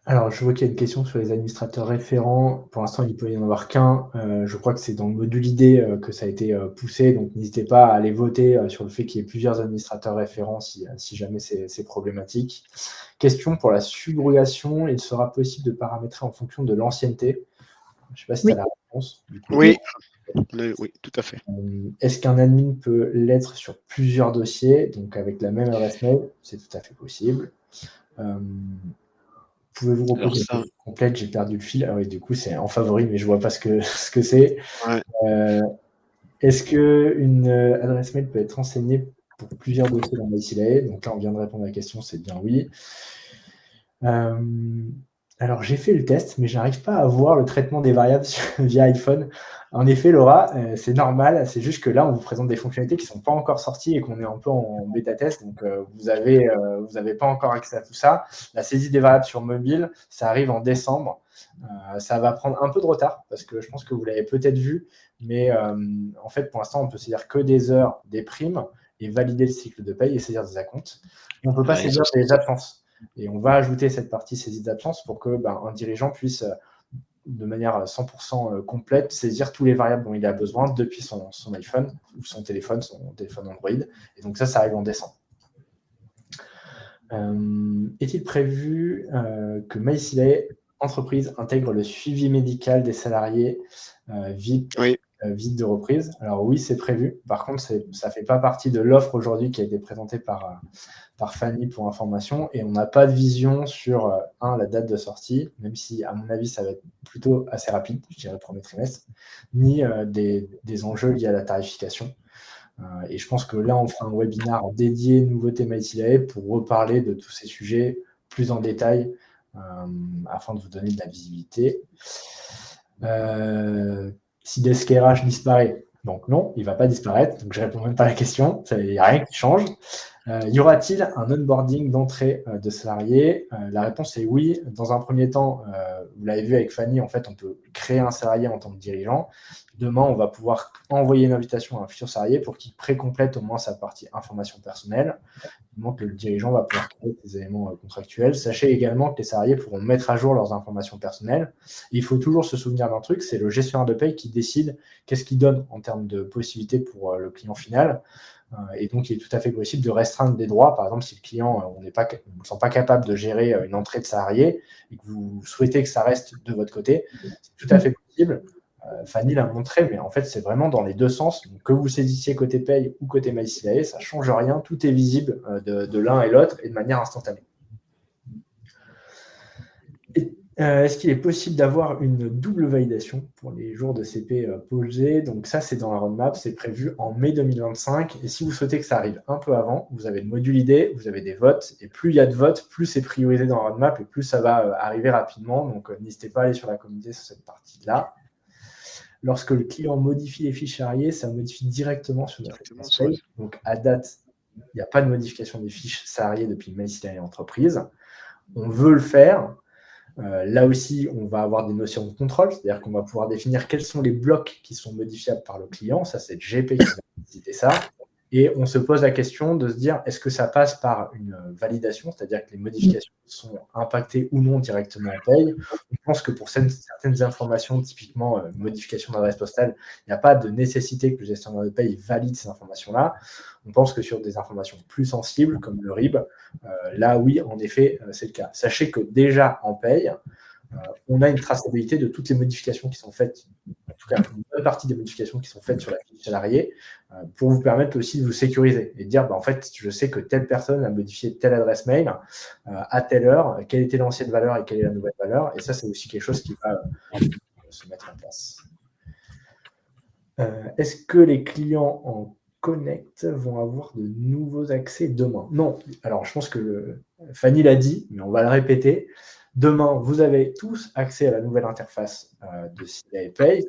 Alors, je vois qu'il y a une question sur les administrateurs référents. Pour l'instant, il ne peut y en avoir qu'un. Je crois que c'est dans le module idée que ça a été poussé. Donc, n'hésitez pas à aller voter sur le fait qu'il y ait plusieurs administrateurs référents si jamais c'est problématique. Question pour la subrogation. Il sera possible de paramétrer en fonction de l'ancienneté. Je ne sais pas si tu as la réponse. Du coup. Oui, tout à fait. Est-ce qu'un admin peut l'être sur plusieurs dossiers, donc avec la même adresse mail? C'est tout à fait possible. Pouvez-vous reposer la question complète? J'ai perdu le fil. Ah oui, du coup, c'est en favori, mais je ne vois pas ce que c'est. Ouais. Est-ce qu'une adresse mail peut être renseignée pour plusieurs dossiers dans MyCilae? Donc là, on vient de répondre à la question, c'est bien oui. Alors, j'ai fait le test, mais je n'arrive pas à voir le traitement des variables via iPhone. En effet, Laura, c'est normal. C'est juste que là, on vous présente des fonctionnalités qui ne sont pas encore sorties et qu'on est un peu en bêta-test. Donc, vous avez pas encore accès à tout ça. La saisie des variables sur mobile, ça arrive en décembre. Ça va prendre un peu de retard parce que je pense que vous l'avez peut-être vu. Mais en fait, pour l'instant, on peut saisir que des heures, des primes et valider le cycle de paye et saisir des acomptes. Et on ne peut pas saisir des absences. Et on va ajouter cette partie saisie d'absence pour que un dirigeant puisse, de manière 100% complète, saisir tous les variables dont il a besoin depuis son iPhone ou son téléphone Android. Et donc ça arrive en décembre. Est-il prévu que MyCilae Entreprise intègre le suivi médical des salariés vide de reprise? Alors oui, c'est prévu. Par contre, ça ne fait pas partie de l'offre aujourd'hui qui a été présentée par Fanny pour information, et on n'a pas de vision sur la date de sortie, même si à mon avis ça va être plutôt assez rapide, je dirais le premier trimestre, ni des enjeux liés à la tarification. Et je pense que là on fera un webinaire dédié nouveauté MyCilae pour reparler de tous ces sujets plus en détail afin de vous donner de la visibilité. Si Desk RH disparaît, donc non, il ne va pas disparaître, donc je ne réponds même pas à la question, il n'y a rien qui change. Y aura-t-il un onboarding d'entrée de salariés? La réponse est oui. Dans un premier temps, vous l'avez vu avec Fanny, en fait, on peut créer un salarié en tant que dirigeant. Demain, on va pouvoir envoyer une invitation à un futur salarié pour qu'il précomplète au moins sa partie information personnelle. Donc, le dirigeant va pouvoir créer des éléments contractuels. Sachez également que les salariés pourront mettre à jour leurs informations personnelles. Et il faut toujours se souvenir d'un truc, c'est le gestionnaire de paye qui décide qu'est-ce qu'il donne en termes de possibilités pour le client final. Et donc, il est tout à fait possible de restreindre des droits. Par exemple, si le client, on ne sent pas capable de gérer une entrée de salarié et que vous souhaitez que ça reste de votre côté, c'est tout à fait possible. Fanny l'a montré, mais en fait, c'est vraiment dans les deux sens. Donc, que vous saisissiez côté paye ou côté MySilae, ça ne change rien. Tout est visible de l'un et l'autre et de manière instantanée. Est-ce qu'il est possible d'avoir une double validation pour les jours de CP posés? Donc ça, c'est dans la roadmap, c'est prévu en mai 2025. Et si vous souhaitez que ça arrive un peu avant, vous avez le module ID, vous avez des votes. Et plus il y a de votes, plus c'est priorisé dans la roadmap et plus ça va arriver rapidement. Donc n'hésitez pas à aller sur la communauté sur cette partie-là. Lorsque le client modifie les fiches salariés, ça modifie directement sur notre espace paye. Donc à date, il n'y a pas de modification des fiches salariés depuis MySilae entreprise. On veut le faire. Là aussi, on va avoir des notions de contrôle, c'est-à-dire qu'on va pouvoir définir quels sont les blocs qui sont modifiables par le client. Ça, c'est GP qui va décider ça. Et on se pose la question de se dire, est-ce que ça passe par une validation, c'est-à-dire que les modifications sont impactées ou non directement en paye? On pense que pour certaines informations, typiquement modification d'adresse postale, il n'y a pas de nécessité que le gestionnaire de paye valide ces informations-là. On pense que sur des informations plus sensibles, comme le RIB, là, oui, en effet, c'est le cas. Sachez que déjà en paye, on a une traçabilité de toutes les modifications qui sont faites, en tout cas une bonne partie des modifications qui sont faites sur la fiche salariée, pour vous permettre aussi de vous sécuriser et de dire, en fait, je sais que telle personne a modifié telle adresse mail à telle heure, quelle était l'ancienne valeur et quelle est la nouvelle valeur. Et ça, c'est aussi quelque chose qui va se mettre en place. Est-ce que les clients en Connect vont avoir de nouveaux accès demain? Non. Alors, je pense que Fanny l'a dit, mais on va le répéter. Demain, vous avez tous accès à la nouvelle interface de Silae Pay.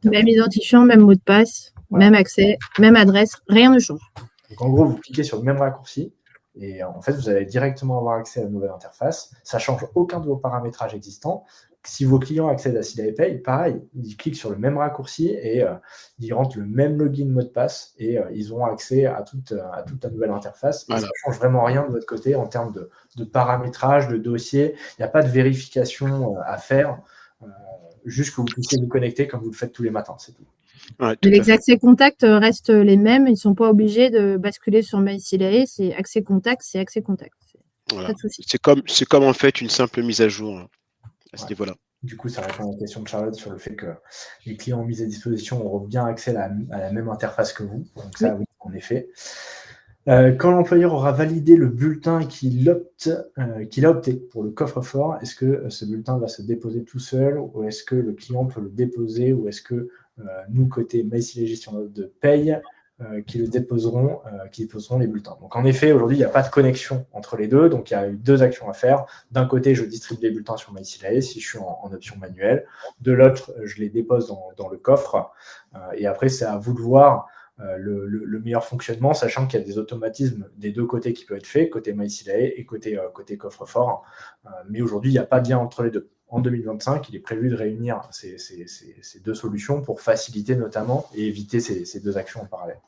Même identifiant, même mot de passe, voilà. Même accès, même adresse, rien ne change. Donc, en gros, vous cliquez sur le même raccourci et en fait, vous allez directement avoir accès à la nouvelle interface. Ça ne change aucun de vos paramétrages existants. Si vos clients accèdent à Silae Pay, pareil, ils cliquent sur le même raccourci et ils rentrent le même login mot de passe et ils auront accès à toute la nouvelle interface. Voilà. Ça ne change vraiment rien de votre côté en termes de paramétrage, de dossier. Il n'y a pas de vérification à faire, juste que vous puissiez vous connecter comme vous le faites tous les matins, c'est tout. Ouais, les accès contacts restent les mêmes. Ils ne sont pas obligés de basculer sur MySilae. C'est accès contact, c'est accès contact. Voilà. C'est comme en fait une simple mise à jour. À ce niveau-là. Du coup, ça répond à la question de Charlotte sur le fait que les clients mis à disposition auront bien accès à la même interface que vous. Donc ça, oui, en effet. Quand l'employeur aura validé le bulletin qu'il a opté pour le coffre-fort, est-ce que ce bulletin va se déposer tout seul ou est-ce que le client peut le déposer ou est-ce que nous, côté MySilae gestion de paye, qui déposeront les bulletins. Donc en effet, aujourd'hui, il n'y a pas de connexion entre les deux, donc il y a eu deux actions à faire. D'un côté, je distribue les bulletins sur MySilae si je suis en option manuelle. De l'autre, je les dépose dans le coffre. Et après, c'est à vous de voir le meilleur fonctionnement, sachant qu'il y a des automatismes des deux côtés qui peuvent être faits, côté MySilae et côté coffre-fort. Mais aujourd'hui, il n'y a pas de lien entre les deux. En 2025, il est prévu de réunir ces deux solutions pour faciliter notamment et éviter ces deux actions en parallèle.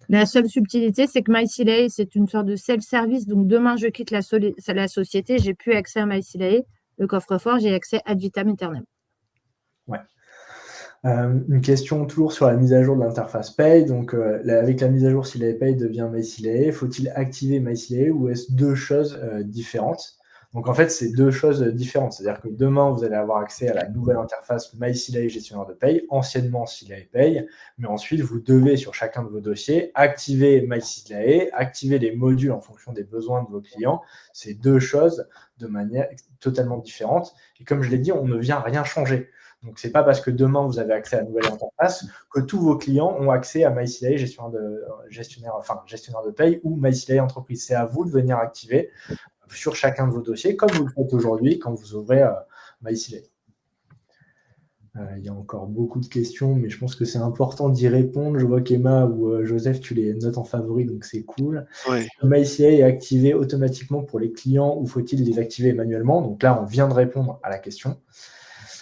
La seule subtilité, c'est que MySilae, c'est une sorte de self-service. Donc, demain, je quitte la société, j'ai plus accès à MySilae. Le coffre-fort, j'ai accès ad vitam aeternam. Ouais. Une question toujours sur la mise à jour de l'interface Pay. Donc, avec la mise à jour, Silae Pay devient MySilae. Faut-il activer MySilae ou est-ce deux choses différentes? Donc, en fait, c'est deux choses différentes. C'est-à-dire que demain, vous allez avoir accès à la nouvelle interface MySilae gestionnaire de paye, anciennement Silae Pay, mais ensuite, vous devez, sur chacun de vos dossiers, activer MySilae, activer les modules en fonction des besoins de vos clients. C'est deux choses de manière totalement différente. Et comme je l'ai dit, on ne vient rien changer. Donc, ce n'est pas parce que demain, vous avez accès à la nouvelle interface que tous vos clients ont accès à MySilae gestionnaire de paye ou MySilae entreprise. C'est à vous de venir activer sur chacun de vos dossiers, comme vous le faites aujourd'hui quand vous ouvrez MySilae. Il y a encore beaucoup de questions, mais je pense que c'est important d'y répondre. Je vois qu'Emma ou Joseph, tu les notes en favori, donc c'est cool. Ouais. MyCA est activé automatiquement pour les clients ou faut-il les activer manuellement? Donc là, on vient de répondre à la question.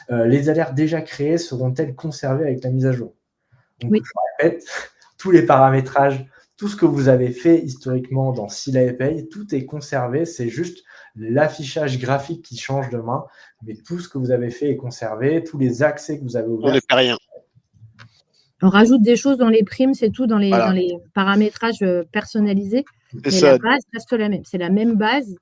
Les alertes déjà créées seront-elles conservées avec la mise à jour? Donc, Oui. je répète, tous les paramétrages, tout ce que vous avez fait historiquement dans Scylla et Pay, tout est conservé. C'est juste l'affichage graphique qui change demain, mais tout ce que vous avez fait est conservé. Tous les accès que vous avez On ouverts. ne perd rien. On rajoute des choses dans les primes, c'est tout, dans les, Voilà. dans les paramétrages personnalisés. C'est Mais ça. la base reste la même. C'est la même base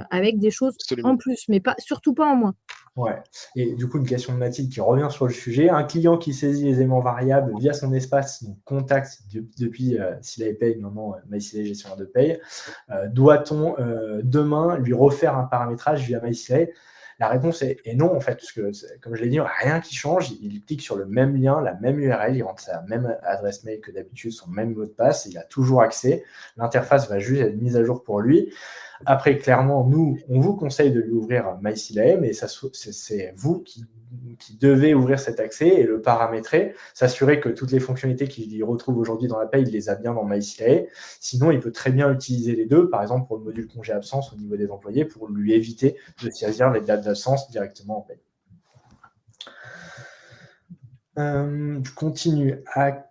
avec des choses Absolument. en plus, mais pas, surtout pas en moins. Ouais. Et du coup, une question de Mathilde qui revient sur le sujet. Un client qui saisit les éléments variables via son espace, donc contact depuis Scylla et Pay, maintenant MyScylla gestionnaire de paye, doit-on demain lui refaire un paramétrage via MyScylla? La réponse est non, en fait, parce que, comme je l'ai dit, rien qui change. Il clique sur le même lien, la même URL, il rentre sa même adresse mail que d'habitude, son même mot de passe, il a toujours accès. L'interface va juste être mise à jour pour lui. Après, clairement, nous, on vous conseille de lui ouvrir MyScylla, mais c'est vous qui devez ouvrir cet accès et le paramétrer, s'assurer que toutes les fonctionnalités qu'il y retrouve aujourd'hui dans la paye, il les a bien dans MyScylla. Sinon, il peut très bien utiliser les deux, par exemple pour le module congé absence au niveau des employés, pour lui éviter de saisir les dates d'absence directement en paye. Je continue. À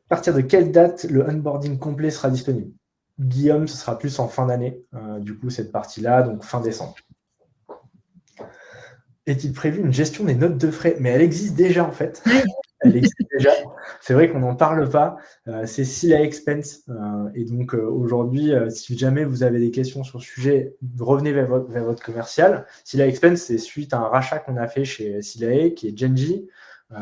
partir de quelle date le onboarding complet sera disponible? Guillaume, ce sera plus en fin d'année, du coup, cette partie-là, donc fin décembre. Est-il prévu une gestion des notes de frais? Mais elle existe déjà, en fait. Elle existe déjà. C'est vrai qu'on n'en parle pas. C'est Scylla Expense. Et donc, aujourd'hui, si jamais vous avez des questions sur ce sujet, revenez vers votre commercial. Scylla Expense, c'est suite à un rachat qu'on a fait chez Scylla, qui est Genji.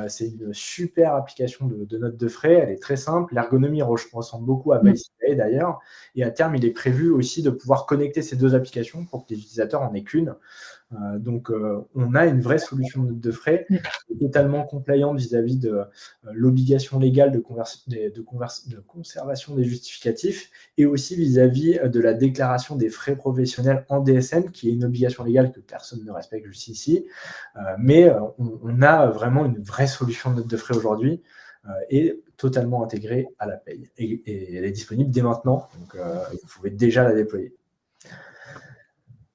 C'est une super application de notes de frais. Elle est très simple. L'ergonomie ressemble beaucoup à MyScylla d'ailleurs. Et à terme, il est prévu aussi de pouvoir connecter ces deux applications pour que les utilisateurs en aient qu'une. Donc, on a une vraie solution de notes de frais totalement compliante vis-à-vis de l'obligation légale de conservation des justificatifs et aussi vis-à-vis de la déclaration des frais professionnels en DSN, qui est une obligation légale que personne ne respecte jusqu'ici. Mais on a vraiment une vraie solution de notes de frais aujourd'hui et totalement intégrée à la paye. Et elle est disponible dès maintenant, donc vous pouvez déjà la déployer.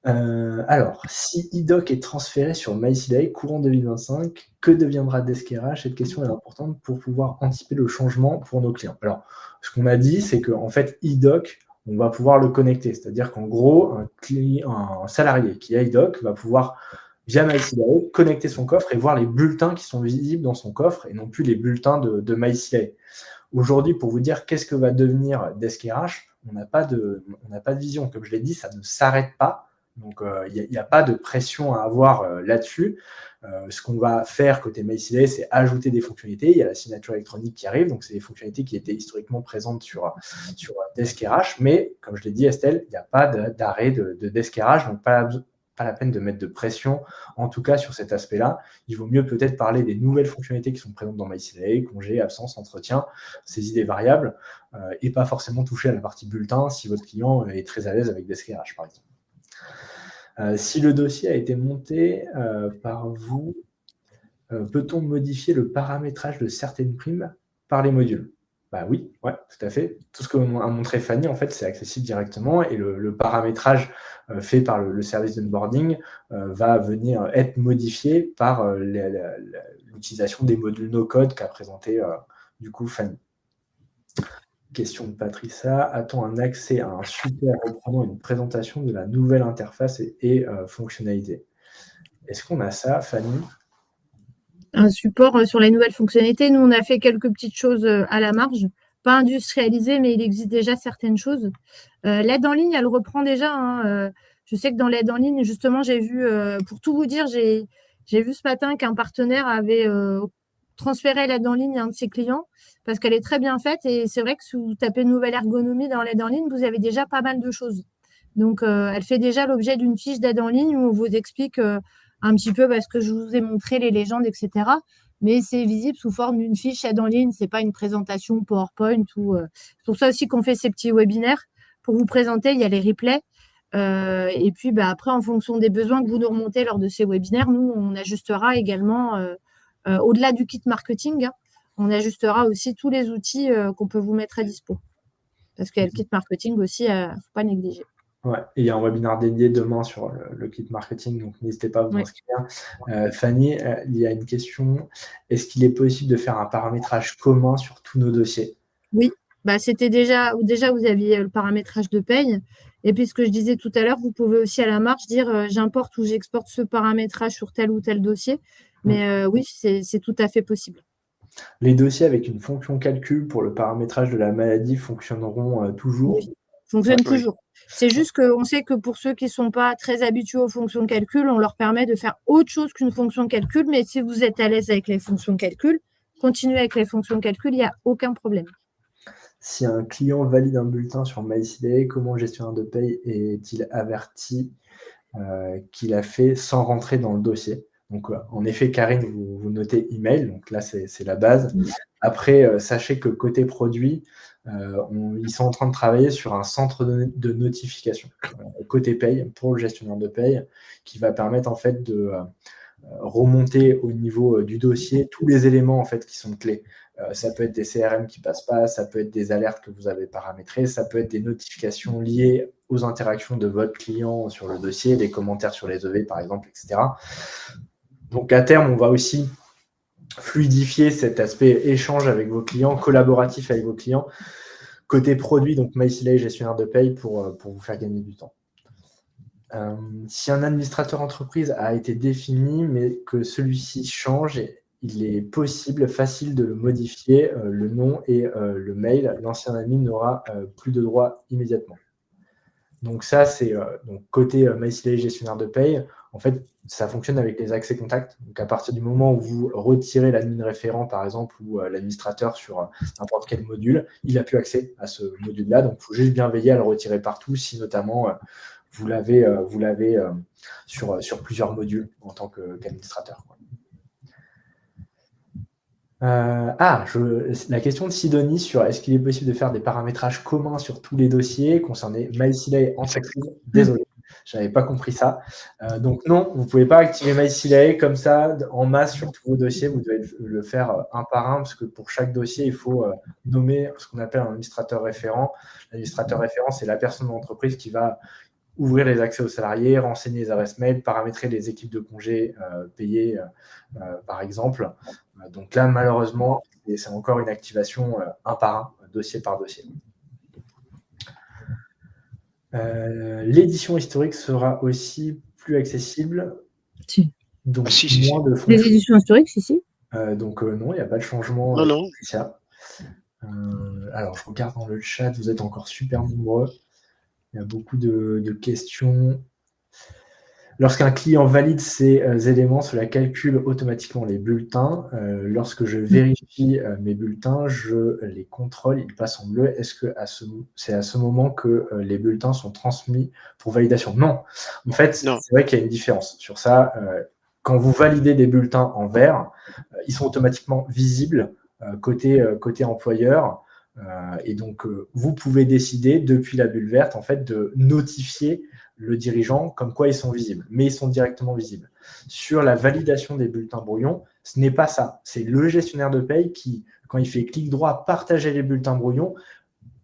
Alors, si IDOC est transféré sur MyScylla courant 2025, que deviendra DeskRH? Cette question est importante pour pouvoir anticiper le changement pour nos clients. Alors, ce qu'on a dit, c'est qu'en fait, IDOC, on va pouvoir le connecter. C'est-à-dire qu'en gros, un salarié qui a IDOC va pouvoir, via MyScylla, connecter son coffre et voir les bulletins qui sont visibles dans son coffre et non plus les bulletins de MyScylla. Aujourd'hui, pour vous dire qu'est-ce que va devenir DeskRH, on n'a pas de vision. Comme je l'ai dit, ça ne s'arrête pas. Donc, il n'y a pas de pression à avoir là-dessus. Ce qu'on va faire côté MyScylla, c'est ajouter des fonctionnalités. Il y a la signature électronique qui arrive. Donc, c'est des fonctionnalités qui étaient historiquement présentes sur DeskRH. Mais, comme je l'ai dit, Estelle, il n'y a pas d'arrêt de DeskRH. Donc, pas la peine de mettre de pression, en tout cas sur cet aspect-là. Il vaut mieux peut-être parler des nouvelles fonctionnalités qui sont présentes dans MyScylla, congé, absence, entretien, ces idées variables, et pas forcément toucher à la partie bulletin si votre client est très à l'aise avec DeskRH, par exemple. Si le dossier a été monté par vous, peut-on modifier le paramétrage de certaines primes par les modules? Bah oui, ouais, tout à fait. Tout ce que a montré Fanny, en fait, c'est accessible directement et le paramétrage fait par le service d'onboarding va venir être modifié par l'utilisation des modules no-code qu'a présenté du coup Fanny. Question de Patricia, a-t-on un accès à un support reprenant une présentation de la nouvelle interface et fonctionnalités? Est-ce qu'on a ça, Fanny? Un support sur les nouvelles fonctionnalités. Nous, on a fait quelques petites choses à la marge, pas industrialisées, mais il existe déjà certaines choses. L'aide en ligne, elle reprend déjà. Hein, je sais que dans l'aide en ligne, justement, j'ai vu, pour tout vous dire, j'ai vu ce matin qu'un partenaire avait transféré l'aide en ligne à un de ses clients parce qu'elle est très bien faite. Et c'est vrai que si vous tapez nouvelle ergonomie dans l'aide en ligne, vous avez déjà pas mal de choses. Donc, elle fait déjà l'objet d'une fiche d'aide en ligne où on vous explique un petit peu parce que je vous ai montré les légendes, etc. Mais c'est visible sous forme d'une fiche aide en ligne. C'est pas une présentation PowerPoint. C'est pour ça aussi qu'on fait ces petits webinaires. Pour vous présenter, il y a les replays. Et puis, après, en fonction des besoins que vous nous remontez lors de ces webinaires, nous, on ajustera également au-delà du kit marketing, hein, on ajustera aussi tous les outils qu'on peut vous mettre à dispo. Parce qu'il y a le kit marketing aussi, il ne faut pas négliger. Ouais, et il y a un webinaire dédié demain sur le kit marketing, donc n'hésitez pas à vous inscrire. Fanny, il y a une question. Est-ce qu'il est possible de faire un paramétrage commun sur tous nos dossiers? Oui, c'était déjà vous aviez le paramétrage de paye. Et puis ce que je disais tout à l'heure, vous pouvez aussi à la marge dire j'importe ou j'exporte ce paramétrage sur tel ou tel dossier. Mais oui, c'est tout à fait possible. Les dossiers avec une fonction calcul pour le paramétrage de la maladie fonctionneront toujours? Oui, fonctionnent toujours. C'est juste qu'on sait que pour ceux qui ne sont pas très habitués aux fonctions de calcul, on leur permet de faire autre chose qu'une fonction de calcul. Mais si vous êtes à l'aise avec les fonctions de calcul, continuez avec les fonctions de calcul, il n'y a aucun problème. Si un client valide un bulletin sur MyCDA, comment le gestionnaire de paye est-il averti qu'il a fait sans rentrer dans le dossier? Donc, en effet, Karine, vous notez email, donc là, c'est la base. Après, sachez que côté produit, ils sont en train de travailler sur un centre de notification côté paye pour le gestionnaire de paye qui va permettre en fait de remonter au niveau du dossier tous les éléments en fait qui sont clés. Ça peut être des CRM qui passent pas, ça peut être des alertes que vous avez paramétrées, ça peut être des notifications liées aux interactions de votre client sur le dossier, des commentaires sur les EV par exemple, etc. Donc à terme, on va aussi fluidifier cet aspect échange avec vos clients, collaboratif avec vos clients, côté produit, donc MyCDA gestionnaire de paye pour vous faire gagner du temps. Si un administrateur entreprise a été défini, mais que celui-ci change, il est possible, facile de le modifier, le nom et le mail. L'ancien admin n'aura plus de droit immédiatement. Donc ça, c'est donc côté MyCDA gestionnaire de paye. En fait, ça fonctionne avec les accès contacts. Donc à partir du moment où vous retirez l'admin référent, par exemple, ou l'administrateur sur n'importe quel module, il n'a plus accès à ce module-là. Donc il faut juste bien veiller à le retirer partout, si notamment vous l'avez sur plusieurs modules en tant qu'administrateur. La question de Sidonie sur est-ce qu'il est possible de faire des paramétrages communs sur tous les dossiers concernés MyCDA entreprise. Désolé, je n'avais pas compris ça. Donc non, vous ne pouvez pas activer MyCDA comme ça en masse sur tous vos dossiers. Vous devez le faire un par un parce que pour chaque dossier, il faut nommer ce qu'on appelle un administrateur référent. L'administrateur référent, c'est la personne de l'entreprise qui va ouvrir les accès aux salariés, renseigner les adresses mail, paramétrer les équipes de congés payées, par exemple. Donc là, malheureusement, c'est encore une activation un par un, dossier par dossier. L'édition historique sera aussi plus accessible. Si. Donc, moins de les éditions historiques, si. Donc non, il n'y a pas de changement. Non. Alors, je regarde dans le chat, vous êtes encore super nombreux. Il y a beaucoup de questions. Lorsqu'un client valide ces éléments, cela calcule automatiquement les bulletins. Lorsque je vérifie mes bulletins, je les contrôle, ils passent en bleu. Est-ce que c'est à ce moment que les bulletins sont transmis pour validation? Non. En fait, c'est vrai qu'il y a une différence sur ça. Quand vous validez des bulletins en vert, ils sont automatiquement visibles côté employeur. Et donc, vous pouvez décider, depuis la bulle verte, en fait, de notifier le dirigeant comme quoi ils sont visibles, mais ils sont directement visibles. Sur la validation des bulletins brouillons, ce n'est pas ça. C'est le gestionnaire de paye qui, quand il fait clic droit, partager les bulletins brouillons,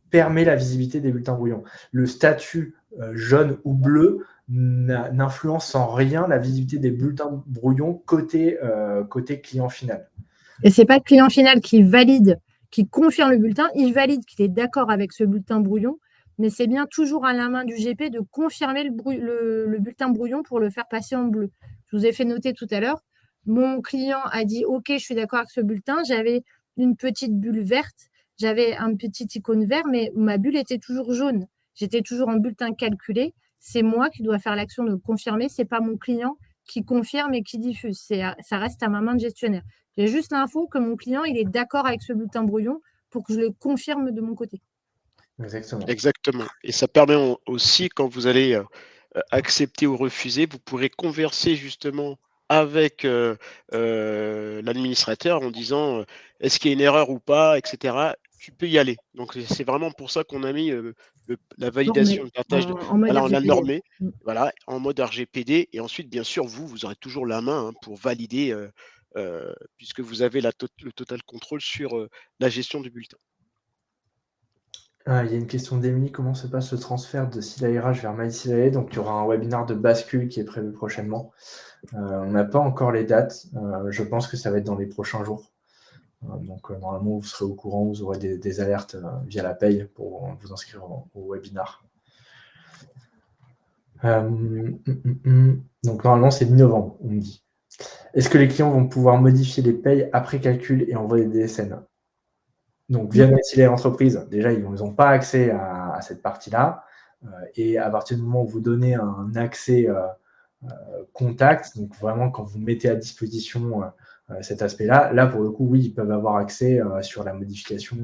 permet la visibilité des bulletins brouillons. Le statut jaune ou bleu n'influence en rien la visibilité des bulletins brouillons côté client final. Et ce n'est pas le client final qui valide, qui confirme le bulletin, il valide qu'il est d'accord avec ce bulletin brouillon, mais c'est bien toujours à la main du GP de confirmer le bulletin brouillon pour le faire passer en bleu. Je vous ai fait noter tout à l'heure, mon client a dit « Ok, je suis d'accord avec ce bulletin », j'avais une petite bulle verte, j'avais un petit icône vert, mais ma bulle était toujours jaune. J'étais toujours en bulletin calculé. C'est moi qui dois faire l'action de confirmer, ce n'est pas mon client qui confirme et qui diffuse. Ça reste à ma main de gestionnaire. J'ai juste l'info que mon client il est d'accord avec ce bulletin brouillon pour que je le confirme de mon côté. Exactement. Et ça permet aussi, quand vous allez accepter ou refuser, vous pourrez converser justement avec l'administrateur en disant est-ce qu'il y a une erreur ou pas, etc. Tu peux y aller. Donc, c'est vraiment pour ça qu'on a mis la validation de partage. On l'a normé, voilà, en mode RGPD. Et ensuite, bien sûr, vous aurez toujours la main pour valider puisque vous avez le total contrôle sur la gestion du bulletin. Il y a une question d'Emilie, comment se passe le transfert de SILA RH vers MySILA? Donc il y aura un webinaire de bascule qui est prévu prochainement. On n'a pas encore les dates, je pense que ça va être dans les prochains jours. Donc normalement vous serez au courant, vous aurez des alertes via la paye pour vous inscrire au webinaire. Donc normalement c'est mi-novembre, on me dit. Est-ce que les clients vont pouvoir modifier les payes après calcul et envoyer des DSN? Donc via MySILA entreprise, déjà ils n'ont pas accès à cette partie-là. Et à partir du moment où vous donnez un accès contact, donc vraiment quand vous mettez à disposition cet aspect-là, là pour le coup oui ils peuvent avoir accès sur la modification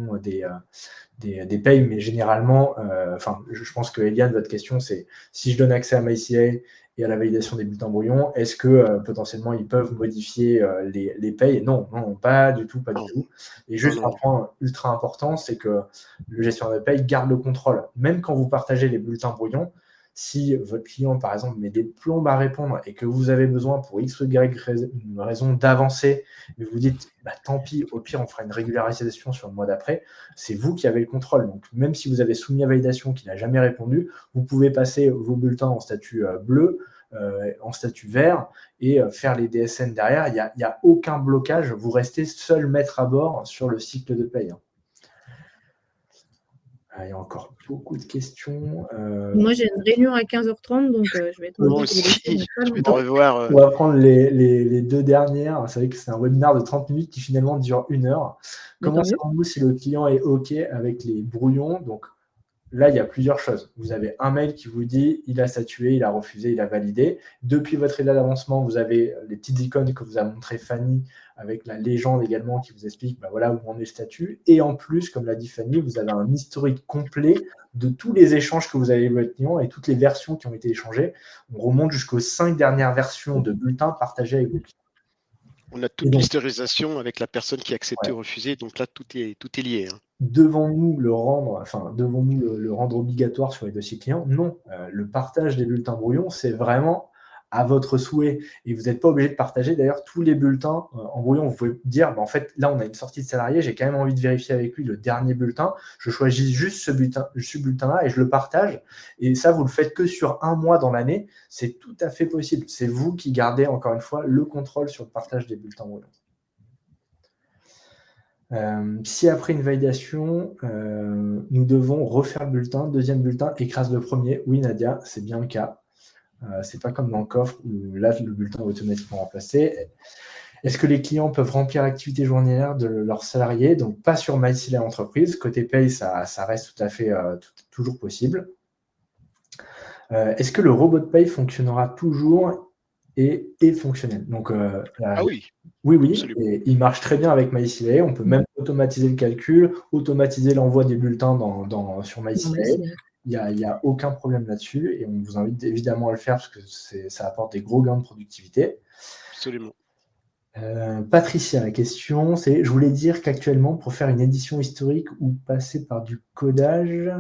des payes, mais généralement, je pense que Eliane, votre question c'est si je donne accès à MySILA et à la validation des bulletins brouillons, est-ce que potentiellement ils peuvent modifier les payes? Non, pas du tout, pas du tout. Et juste un point ultra important, c'est que le gestionnaire de paye garde le contrôle. Même quand vous partagez les bulletins brouillons, si votre client, par exemple, met des plombes à répondre et que vous avez besoin pour X ou Y raison d'avancer, mais vous dites, tant pis, au pire, on fera une régularisation sur le mois d'après, c'est vous qui avez le contrôle. Donc, même si vous avez soumis à validation qu'il n'a jamais répondu, vous pouvez passer vos bulletins en statut bleu, en statut vert et faire les DSN derrière. Il n'y a aucun blocage. Vous restez seul maître à bord sur le cycle de paye. Il y a encore beaucoup de questions. Moi, j'ai une réunion à 15h30, donc je vais être Moi aussi, je vais te revoir. On va prendre les deux dernières. Vous savez que c'est un webinaire de 30 minutes qui finalement dure 1 heure. Comment savons-nous si le client est OK avec les brouillons? Donc là, il y a plusieurs choses. Vous avez un mail qui vous dit il a statué, il a refusé, il a validé. Depuis votre état d'avancement, vous avez les petites icônes que vous a montré Fanny avec la légende également qui vous explique voilà où en est le statut. Et en plus, comme l'a dit Fanny, vous avez un historique complet de tous les échanges que vous avez avec votre client et toutes les versions qui ont été échangées. On remonte jusqu'aux 5 dernières versions de bulletins partagés avec vos clients. On a toute l'historisation avec la personne qui a accepté ou refusé, donc là tout est lié. Devons-nous le rendre obligatoire sur les dossiers clients? Non. Le partage des bulletins brouillons, c'est vraiment à votre souhait. Et vous n'êtes pas obligé de partager d'ailleurs tous les bulletins en brouillon. Vous pouvez dire, en fait, là, on a une sortie de salarié, j'ai quand même envie de vérifier avec lui le dernier bulletin. Je choisis juste ce bulletin-là et je le partage. Et ça, vous le faites que sur 1 mois dans l'année. C'est tout à fait possible. C'est vous qui gardez, encore une fois, le contrôle sur le partage des bulletins brouillons. Si après une validation, nous devons refaire le bulletin, deuxième bulletin écrase le premier, oui Nadia, c'est bien le cas. C'est pas comme dans le coffre où là le bulletin est automatiquement remplacé. Est-ce que les clients peuvent remplir l'activité journalière de leurs salariés? Donc pas sur MySILA entreprise. Côté paye, ça reste tout à fait toujours possible. Est-ce que le robot de paye fonctionnera toujours et est fonctionnel? Donc oui. Oui, et il marche très bien avec MySILA. On peut même automatiser le calcul, automatiser l'envoi des bulletins sur MySILA. Il n'y a aucun problème là-dessus et on vous invite évidemment à le faire parce que ça apporte des gros gains de productivité. Absolument. Patricia, la question, c'est, je voulais dire qu'actuellement, pour faire une édition historique ou passer par du codage,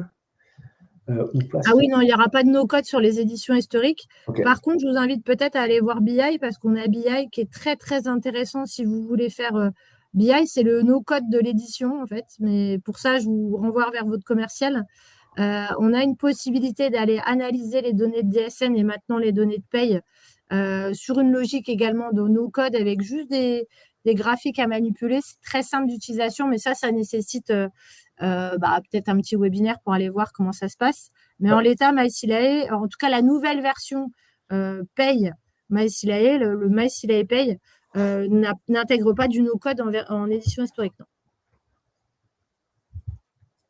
oui, non, il n'y aura pas de no-code sur les éditions historiques. Okay. Par contre, je vous invite peut-être à aller voir BI parce qu'on a BI qui est très, très intéressant si vous voulez faire BI. C'est le no-code de l'édition, en fait. Mais pour ça, je vous renvoie vers votre commercial. On a une possibilité d'aller analyser les données de DSN et maintenant les données de paye sur une logique également de no-code avec juste des graphiques à manipuler. C'est très simple d'utilisation, mais ça nécessite peut-être un petit webinaire pour aller voir comment ça se passe. Mais en l'état, MySILA, en tout cas la nouvelle version paye MySILA, le MySILA paye, n'intègre pas du no-code en édition historique. Non.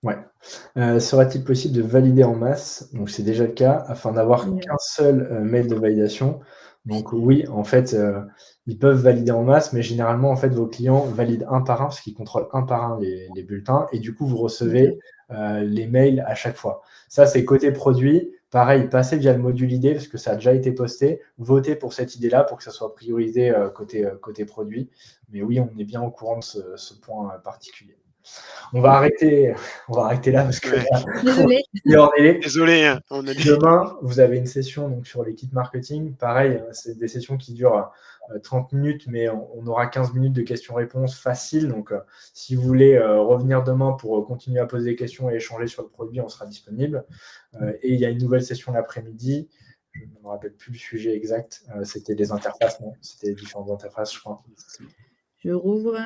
Ouais. Sera-t-il possible de valider en masse? Donc c'est déjà le cas, afin d'avoir qu'un seul mail de validation. Donc oui, en fait, ils peuvent valider en masse, mais généralement, en fait, vos clients valident un par un, parce qu'ils contrôlent un par un les bulletins, et du coup, vous recevez les mails à chaque fois. Ça, c'est côté produit. Pareil, passez via le module idée, parce que ça a déjà été posté. Votez pour cette idée-là, pour que ça soit priorisé côté produit. Mais oui, on est bien au courant de ce point particulier. On va arrêter là parce que Désolé. Désolé, hein, Demain, vous avez une session donc, sur les kits marketing. Pareil, c'est des sessions qui durent 30 minutes, mais on aura 15 minutes de questions-réponses faciles. Donc, si vous voulez revenir demain pour continuer à poser des questions et échanger sur le produit, on sera disponible. Et il y a une nouvelle session l'après-midi. Je ne me rappelle plus le sujet exact. C'était les interfaces, non? C'était les différentes interfaces, je crois. Je rouvre.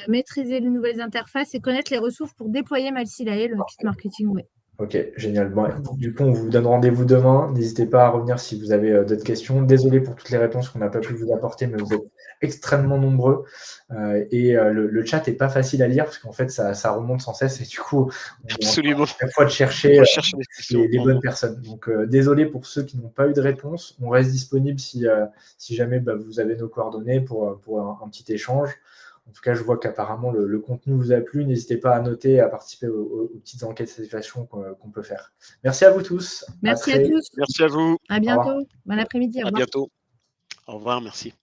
Maîtriser les nouvelles interfaces et connaître les ressources pour déployer Malsilae, le kit marketing web. Ok, génial. Bon, du coup, on vous donne rendez-vous demain. N'hésitez pas à revenir si vous avez d'autres questions. Désolé pour toutes les réponses qu'on n'a pas pu vous apporter, mais vous êtes extrêmement nombreux. Le chat n'est pas facile à lire parce qu'en fait, ça remonte sans cesse et du coup, on absolument à chaque fois de chercher les bonnes personnes. Donc, désolé pour ceux qui n'ont pas eu de réponse. On reste disponible si jamais vous avez nos coordonnées pour un petit échange. En tout cas, je vois qu'apparemment, le contenu vous a plu. N'hésitez pas à noter et à participer aux petites enquêtes de satisfaction qu'on peut faire. Merci à vous tous. Merci à tous. Merci à vous. À bientôt. Bon après-midi. À bientôt. Au revoir, merci.